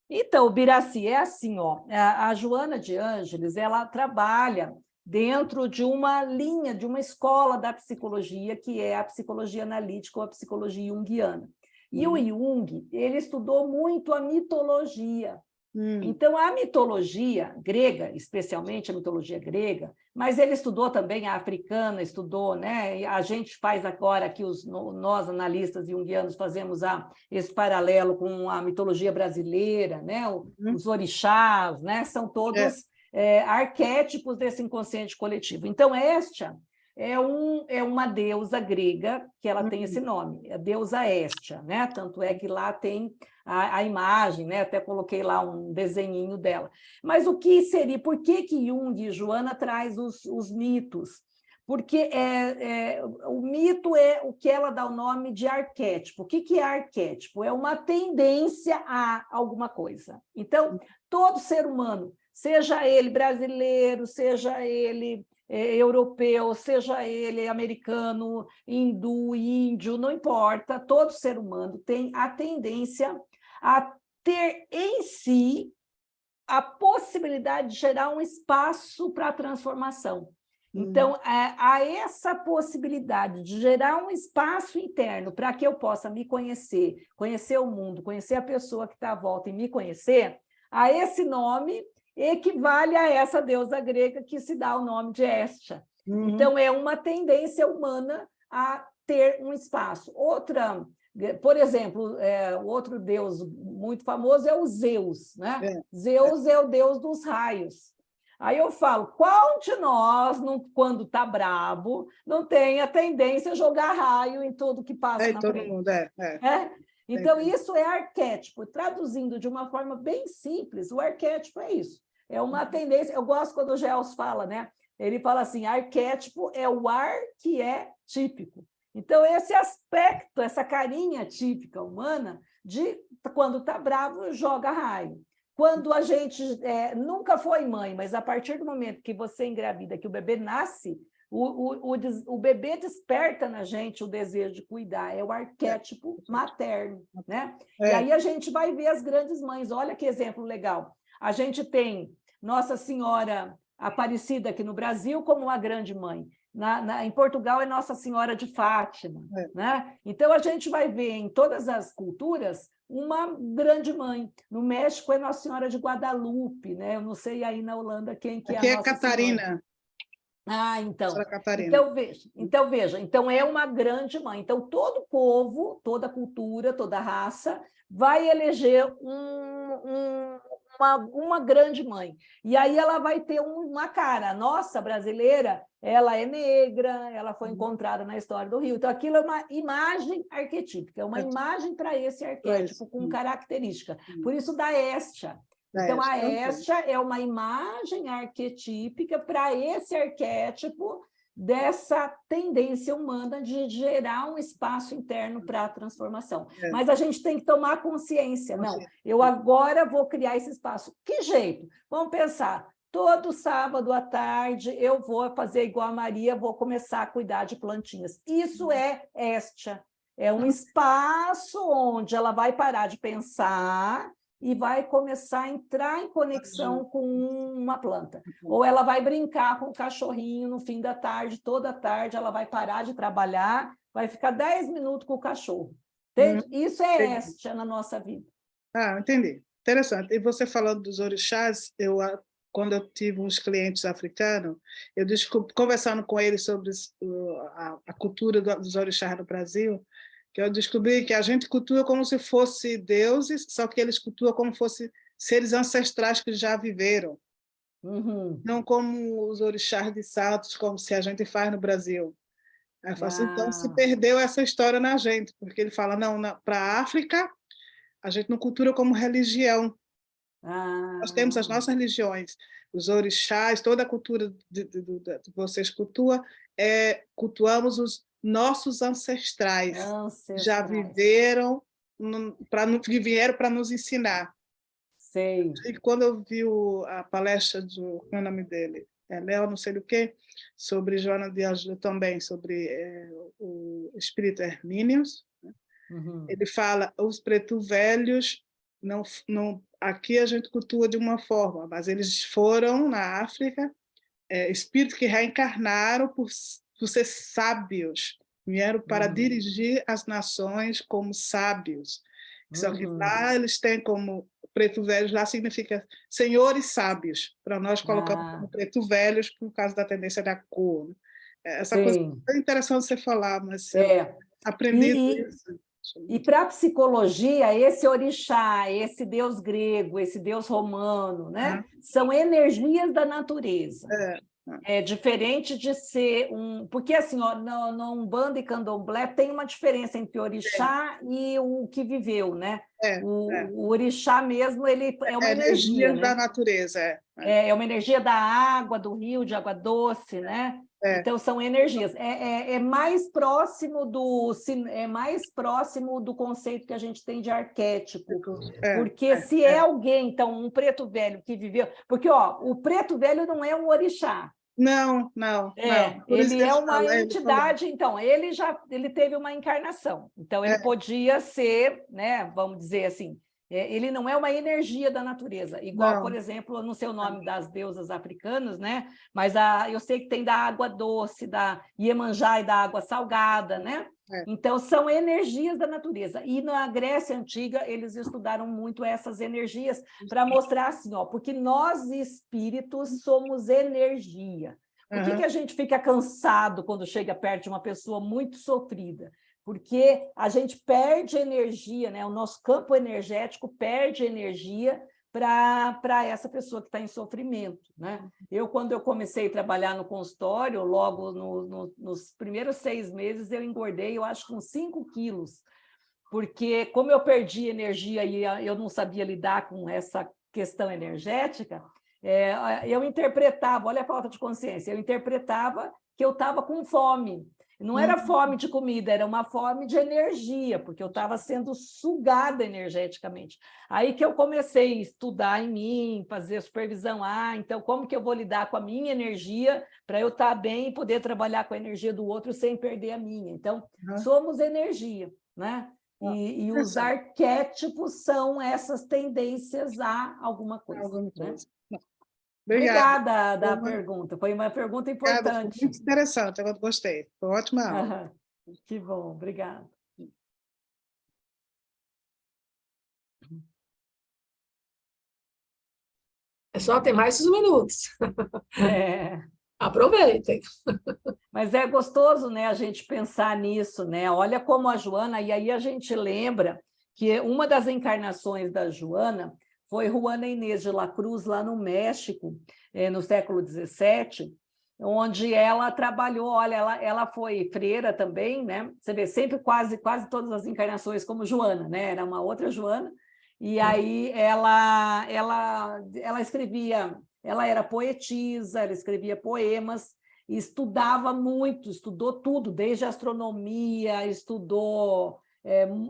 Então, o Biraci é assim, ó, a Joana de Ângeles, ela trabalha dentro de uma linha, de uma escola da psicologia, que é a psicologia analítica ou a psicologia junguiana. E o Jung, ele estudou muito a mitologia. Então, a mitologia grega, especialmente a mitologia grega, mas ele estudou também a africana, estudou, né? A gente faz agora aqui, nós analistas junguianos fazemos esse paralelo com a mitologia brasileira, né? Os orixás, né? São todos arquétipos desse inconsciente coletivo. Então, Hestia é uma deusa grega que ela tem esse nome, a deusa Hestia, né? Tanto é que lá tem a imagem, né? Até coloquei lá um desenhinho dela. Mas o que seria? Por que Jung e Joana traz os mitos? Porque o mito é o que ela dá o nome de arquétipo. O que é arquétipo? É uma tendência a alguma coisa. Então, todo ser humano, seja ele brasileiro, seja ele europeu, seja ele americano, hindu, índio, não importa, todo ser humano tem a tendência a ter em si a possibilidade de gerar um espaço para a transformação. Então, há essa possibilidade de gerar um espaço interno para que eu possa me conhecer, conhecer o mundo, conhecer a pessoa que está à volta e me conhecer, a esse nome equivale a essa deusa grega que se dá o nome de Hestia. Então, é uma tendência humana a ter um espaço. Outra, por exemplo, outro deus muito famoso é o Zeus, né? Zeus é o deus dos raios. Aí eu falo, qual de nós, quando está brabo, não tem a tendência a jogar raio em tudo que passa na todo frente? mundo, Então, isso é arquétipo. Traduzindo de uma forma bem simples, o arquétipo é isso. É uma tendência. Eu gosto quando o Gels fala, né? Ele fala assim, arquétipo é o ar que é típico. Então, esse aspecto, essa carinha típica humana de quando está bravo, joga raio. Quando a gente nunca foi mãe, mas a partir do momento que você engravida, que o bebê nasce, o bebê desperta na gente o desejo de cuidar, é o arquétipo materno, né? E aí a gente vai ver as grandes mães. Olha que exemplo legal. A gente tem Nossa Senhora Aparecida aqui no Brasil como uma grande mãe. Em Portugal é Nossa Senhora de Fátima, né? Então, a gente vai ver em todas as culturas uma grande mãe. No México é Nossa Senhora de Guadalupe, né? Eu não sei aí na Holanda quem que é a Nossa Catarina. Senhora. Então. Catarina. Veja. Então, é uma grande mãe. Então, todo povo, toda cultura, toda raça vai eleger uma grande mãe. E aí ela vai ter uma cara. A nossa brasileira, ela é negra, ela foi encontrada na história do Rio. Então, aquilo é uma imagem arquetípica, é uma imagem para esse arquétipo com característica. Por isso, da Hestia. Então, a Hestia é uma imagem arquetípica para esse arquétipo dessa tendência humana de gerar um espaço interno para a transformação. Mas a gente tem que tomar consciência. Não, eu agora vou criar esse espaço. Que jeito? Vamos pensar. Todo sábado à tarde eu vou fazer igual a Maria, vou começar a cuidar de plantinhas. Isso é Hestia. É um espaço onde ela vai parar de pensar e vai começar a entrar em conexão com uma planta. Ou ela vai brincar com o cachorrinho no fim da tarde, toda tarde, ela vai parar de trabalhar, vai ficar 10 minutos com o cachorro. Entende? Isso é Hestia na nossa vida. Entendi. Interessante. E você falando dos orixás, quando eu tive uns clientes africanos, eu conversando com eles sobre a cultura dos orixás no Brasil, que eu descobri que a gente cultua como se fosse deuses, só que eles cultuam como se fossem seres ancestrais que já viveram. Não como os orixás de saltos, como se a gente faz no Brasil. Aí eu falo assim, então se perdeu essa história na gente, porque ele fala, não, para a África, a gente não cultura como religião. Nós temos as nossas religiões, os orixás, toda a cultura que vocês cultuam, cultuamos os nossos ancestrais. Já viveram, vieram para nos ensinar. Sei. E quando eu vi a palestra qual é o nome dele? Léo, não sei do que, sobre Joana de Ângeles também, sobre o espírito Hermínios, né? Ele fala, os preto velhos, aqui a gente cultua de uma forma, mas eles foram na África, espíritos que reencarnaram por ser sábios, vieram para dirigir as nações como sábios. Só que lá eles têm como preto velhos, lá significa senhores sábios, para nós colocamos como preto velhos por causa da tendência da cor. Né? Essa coisa é interessante você falar, mas aprendi isso. E para a psicologia, esse orixá, esse deus grego, esse deus romano, né? São energias da natureza. É diferente de ser um... Porque, assim, ó, no Umbanda e Candomblé tem uma diferença entre orixá e o que viveu, né? O orixá mesmo, ele é uma energia, né? Da natureza. É uma energia da água, do rio, de água doce, né? Então, são energias. É mais próximo do conceito que a gente tem de arquétipo. Porque se é alguém, então, um preto velho que viveu... Porque, ó, o preto velho não é um orixá. Não. Ele é uma entidade, então, ele teve uma encarnação. Então, ele podia ser, né, vamos dizer assim, ele não é uma energia da natureza, igual, Não. por exemplo, eu não sei o nome das deusas africanas, né? Mas eu sei que tem da água doce, da Iemanjá e da água salgada, né? Então, são energias da natureza. E na Grécia Antiga, eles estudaram muito essas energias para mostrar assim, ó, porque nós, espíritos, somos energia. Por que a gente fica cansado quando chega perto de uma pessoa muito sofrida? Porque a gente perde energia, né? O nosso campo energético perde energia para essa pessoa que está em sofrimento, né? Quando eu comecei a trabalhar no consultório, logo nos primeiros 6 meses, eu engordei, eu acho, com 5 quilos, porque como eu perdi energia e eu não sabia lidar com essa questão energética, eu interpretava, olha a falta de consciência, eu interpretava que eu estava com fome. Não era fome de comida, era uma fome de energia, porque eu estava sendo sugada energeticamente. Aí que eu comecei a estudar em mim, fazer supervisão. Então como que eu vou lidar com a minha energia para eu estar bem e poder trabalhar com a energia do outro sem perder a minha? Então, somos energia, né? E os arquétipos são essas tendências a alguma coisa. Né? Obrigada da pergunta, foi uma pergunta importante. Muito interessante, eu gostei, foi ótima aula. Que bom, obrigada. Pessoal, tem mais uns minutos. Aproveitem. Mas é gostoso, né, a gente pensar nisso, né? Olha como a Joana, e aí a gente lembra que uma das encarnações da Joana foi Juana Inês de la Cruz, lá no México, no século XVII, onde ela trabalhou, olha, ela foi freira também, né? Você vê, sempre quase todas as encarnações como Joana, né? Era uma outra Joana, e aí ela escrevia, ela era poetisa, ela escrevia poemas, e estudava muito, estudou tudo, desde astronomia, estudou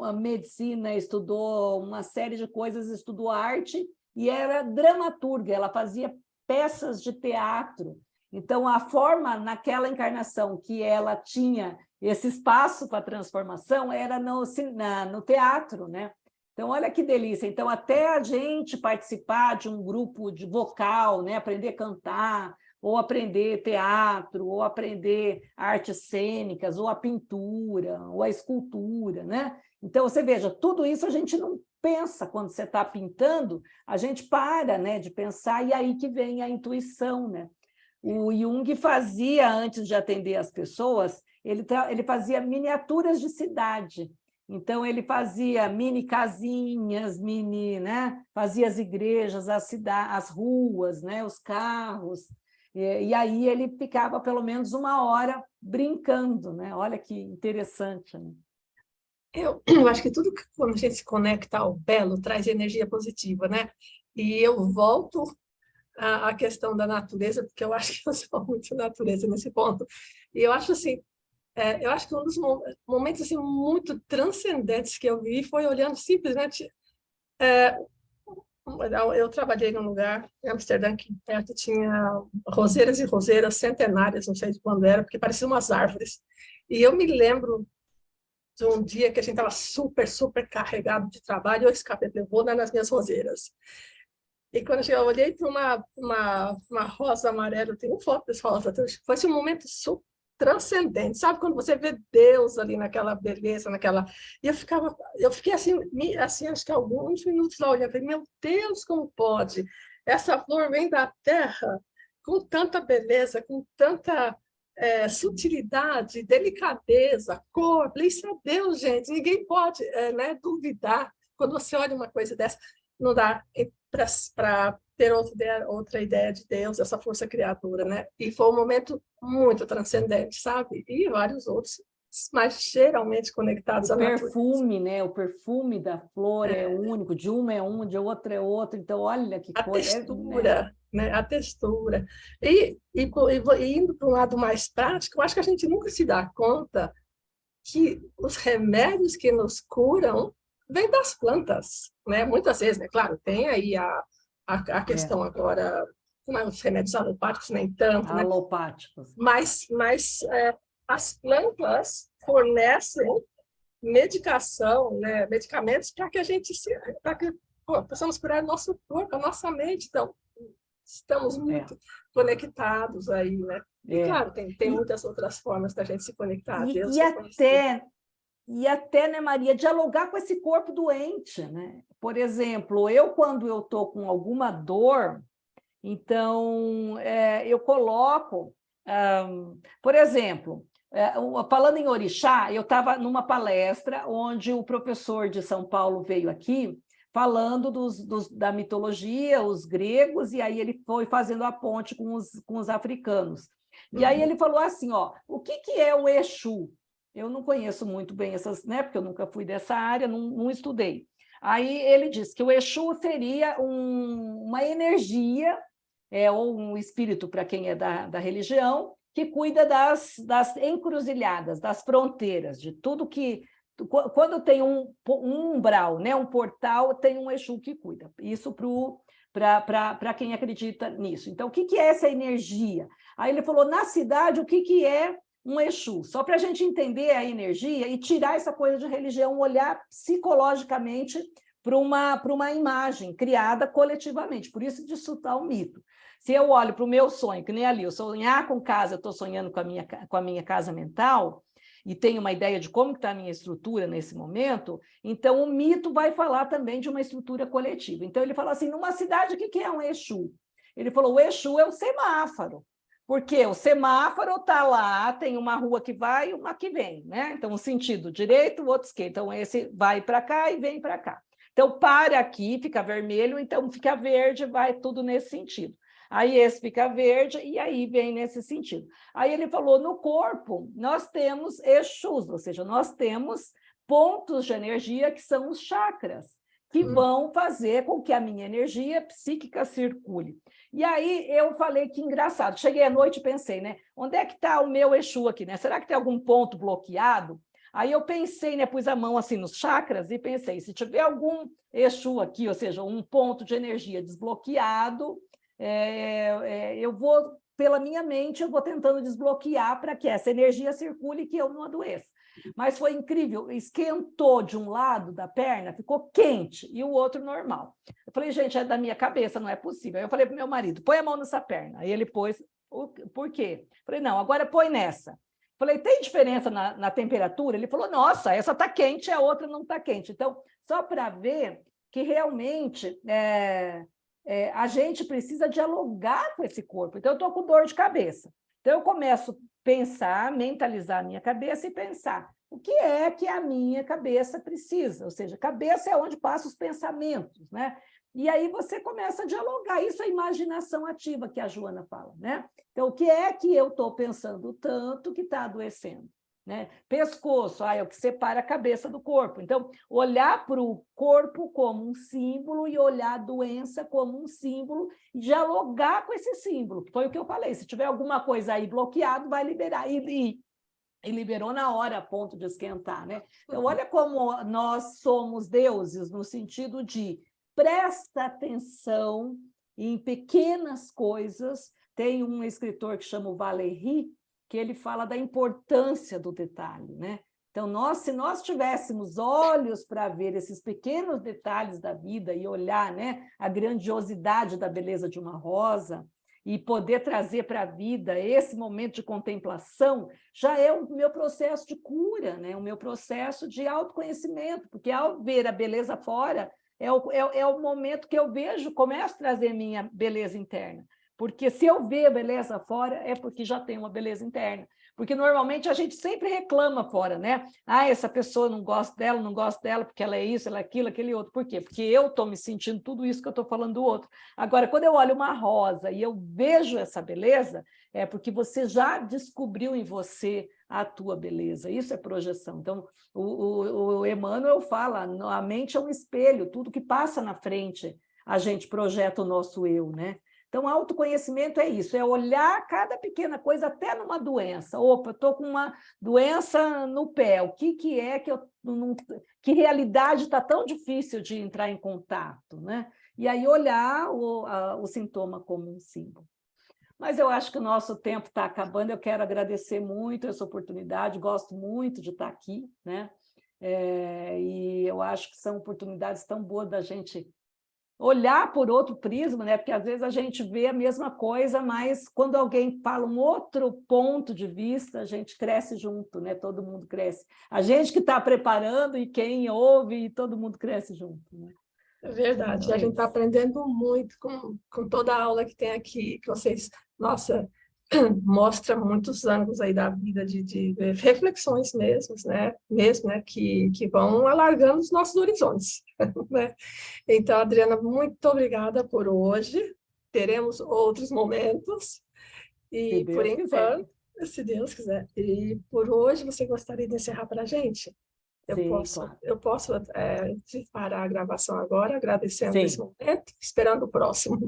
a medicina, estudou uma série de coisas, estudou arte e era dramaturga, ela fazia peças de teatro. Então, a forma, naquela encarnação que ela tinha esse espaço para transformação era no teatro, né? Então, olha que delícia. Então, até a gente participar de um grupo de vocal, né? Aprender a cantar, ou aprender teatro, ou aprender artes cênicas, ou a pintura, ou a escultura, né? Então, você veja, tudo isso a gente não pensa quando você está pintando, a gente para, né, de pensar, e aí que vem a intuição, né? O Jung fazia, antes de atender as pessoas, ele fazia miniaturas de cidade. Então, ele fazia mini casinhas, né? Fazia as igrejas, as ruas, né? Os carros. E aí ele ficava pelo menos 1 hora brincando, né? Olha que interessante. Né? Eu acho que tudo que quando a gente se conecta ao belo traz energia positiva, né? E eu volto à questão da natureza, porque eu acho que eu sou muito natureza nesse ponto. E eu acho assim, eu acho que um dos momentos assim, muito transcendentes que eu vi foi olhando simplesmente... eu trabalhei num lugar em Amsterdã que perto tinha roseiras e roseiras centenárias, não sei de quando era, porque pareciam umas árvores. E eu me lembro de um dia que a gente estava super carregado de trabalho, eu escapei, vou dar nas minhas roseiras. E quando eu olhei para uma rosa amarela, eu tenho foto dessa rosa, foi um momento super transcendente, sabe? Quando você vê Deus ali naquela beleza, naquela... E eu fiquei assim, acho que alguns minutos lá olhando, falei, meu Deus, como pode? Essa flor vem da terra com tanta beleza, com tanta sutilidade, delicadeza, cor. Isso é Deus, gente. Ninguém pode né, duvidar. Quando você olha uma coisa dessa, não dá para ter outra ideia de Deus, essa força criadora, né? E foi um momento muito transcendente, sabe? E vários outros, mas geralmente conectados à natureza. O perfume, né? O perfume da flor é único, de uma é um, de outra é outro. Então, olha que coisa. A textura, né? A textura. E indo para um lado mais prático, eu acho que a gente nunca se dá conta que os remédios que nos curam vêm das plantas, né? Muitas vezes, né? Claro, tem aí a questão agora, os remédios alopáticos nem tanto, né? Alopáticos. Mas as plantas fornecem medicação, né? Medicamentos para que a gente Precisamos curar nosso corpo, a nossa mente. Então, estamos muito conectados aí, né? E, claro, tem muitas outras formas da gente se conectar a Deus. E até, né, Maria, dialogar com esse corpo doente, né? Por exemplo, eu, quando eu estou com alguma dor, então, eu coloco, por exemplo, falando em orixá, eu estava numa palestra onde o professor de São Paulo veio aqui falando da mitologia, os gregos, e aí ele foi fazendo a ponte com os africanos. E aí ele falou assim, ó, o que é o Exu? Eu não conheço muito bem essas, né, porque eu nunca fui dessa área, não estudei. Aí ele disse que o Exu seria uma energia, ou um espírito, para quem é da religião, que cuida das encruzilhadas, das fronteiras, de tudo que... Quando tem um umbral, né, um portal, tem um Exu que cuida. Isso para quem acredita nisso. Então, o que é essa energia? Aí ele falou, na cidade, o que é um Exu? Só para a gente entender a energia e tirar essa coisa de religião, olhar psicologicamente para uma imagem criada coletivamente. Por isso, disso está o mito. Se eu olho para o meu sonho, que nem ali, eu sonhar com casa, eu estou sonhando com a minha casa mental, e tenho uma ideia de como está a minha estrutura nesse momento, então o mito vai falar também de uma estrutura coletiva. Então ele falou assim, numa cidade, o que é um Exu? Ele falou, o Exu é o semáforo, porque o semáforo está lá, tem uma rua que vai e uma que vem, né? Então, um sentido direito, o outro esquerdo. Então, esse vai para cá e vem para cá. Então, para aqui, fica vermelho, então fica verde, vai tudo nesse sentido. Aí esse fica verde e aí vem nesse sentido. Aí ele falou, no corpo, nós temos Exus, ou seja, nós temos pontos de energia que são os chakras, que vão fazer com que a minha energia psíquica circule. E aí eu falei que engraçado, cheguei à noite e pensei, né? Onde é que está o meu Exu aqui, né? Será que tem algum ponto bloqueado? Aí eu pensei, né? Pus a mão assim nos chakras e pensei, se tiver algum Exu aqui, ou seja, um ponto de energia desbloqueado, eu vou, pela minha mente, eu vou tentando desbloquear para que essa energia circule e que eu não adoeça. Mas foi incrível, esquentou de um lado da perna, ficou quente, e o outro normal. Eu falei, gente, é da minha cabeça, não é possível. Aí eu falei para o meu marido, põe a mão nessa perna. Aí ele pôs, por quê? Eu falei, não, agora põe nessa. Eu falei, tem diferença na temperatura? Ele falou, nossa, essa está quente, a outra não está quente. Então, só para ver que realmente... a gente precisa dialogar com esse corpo. Então, eu estou com dor de cabeça. Então, eu começo a pensar, mentalizar a minha cabeça e pensar o que é que a minha cabeça precisa. Ou seja, cabeça é onde passam os pensamentos, né? E aí você começa a dialogar. Isso é a imaginação ativa que a Joana fala, né? Então, o que é que eu estou pensando tanto que está adoecendo? Né? Pescoço, é o que separa a cabeça do corpo. Então, olhar para o corpo como um símbolo e olhar a doença como um símbolo e dialogar com esse símbolo, que foi o que eu falei. Se tiver alguma coisa aí bloqueado, vai liberar. E liberou na hora, a ponto de esquentar. Né? Então, olha como nós somos deuses, no sentido de presta atenção em pequenas coisas. Tem um escritor que chama Valéry, que ele fala da importância do detalhe, né? Então, se nós tivéssemos olhos para ver esses pequenos detalhes da vida e olhar, né, a grandiosidade da beleza de uma rosa e poder trazer para a vida esse momento de contemplação, já é o meu processo de cura, né? O meu processo de autoconhecimento, porque ao ver a beleza fora, é o momento que eu vejo, começo a trazer minha beleza interna. Porque se eu ver a beleza fora, é porque já tem uma beleza interna. Porque normalmente a gente sempre reclama fora, né? Essa pessoa não gosta dela, porque ela é isso, ela é aquilo, aquele outro. Por quê? Porque eu estou me sentindo tudo isso que eu estou falando do outro. Agora, quando eu olho uma rosa e eu vejo essa beleza, é porque você já descobriu em você a tua beleza. Isso é projeção. Então, o Emmanuel fala, a mente é um espelho, tudo que passa na frente, a gente projeta o nosso eu, né? Então, autoconhecimento é isso, é olhar cada pequena coisa, até numa doença. Opa, eu estou com uma doença no pé, o que é que eu não... Que realidade está tão difícil de entrar em contato, né? E aí olhar o sintoma como um símbolo. Mas eu acho que o nosso tempo está acabando, eu quero agradecer muito essa oportunidade, gosto muito de estar aqui, né? E eu acho que são oportunidades tão boas da gente olhar por outro prisma, né? Porque às vezes a gente vê a mesma coisa, mas quando alguém fala um outro ponto de vista, a gente cresce junto, né? Todo mundo cresce. A gente que está preparando e quem ouve, e todo mundo cresce junto, né? É verdade, Então, a gente está aprendendo muito com toda a aula que tem aqui, que vocês, nossa, mostra muitos ângulos aí da vida, de reflexões mesmo, né, que vão alargando os nossos horizontes, né? Então, Adriana, muito obrigada por hoje, teremos outros momentos, se e por Deus quiser. enquanto, se Deus quiser, e por hoje você gostaria de encerrar para a gente? Sim, claro. Eu posso parar a gravação agora, agradecendo esse Sim. momento, esperando o próximo.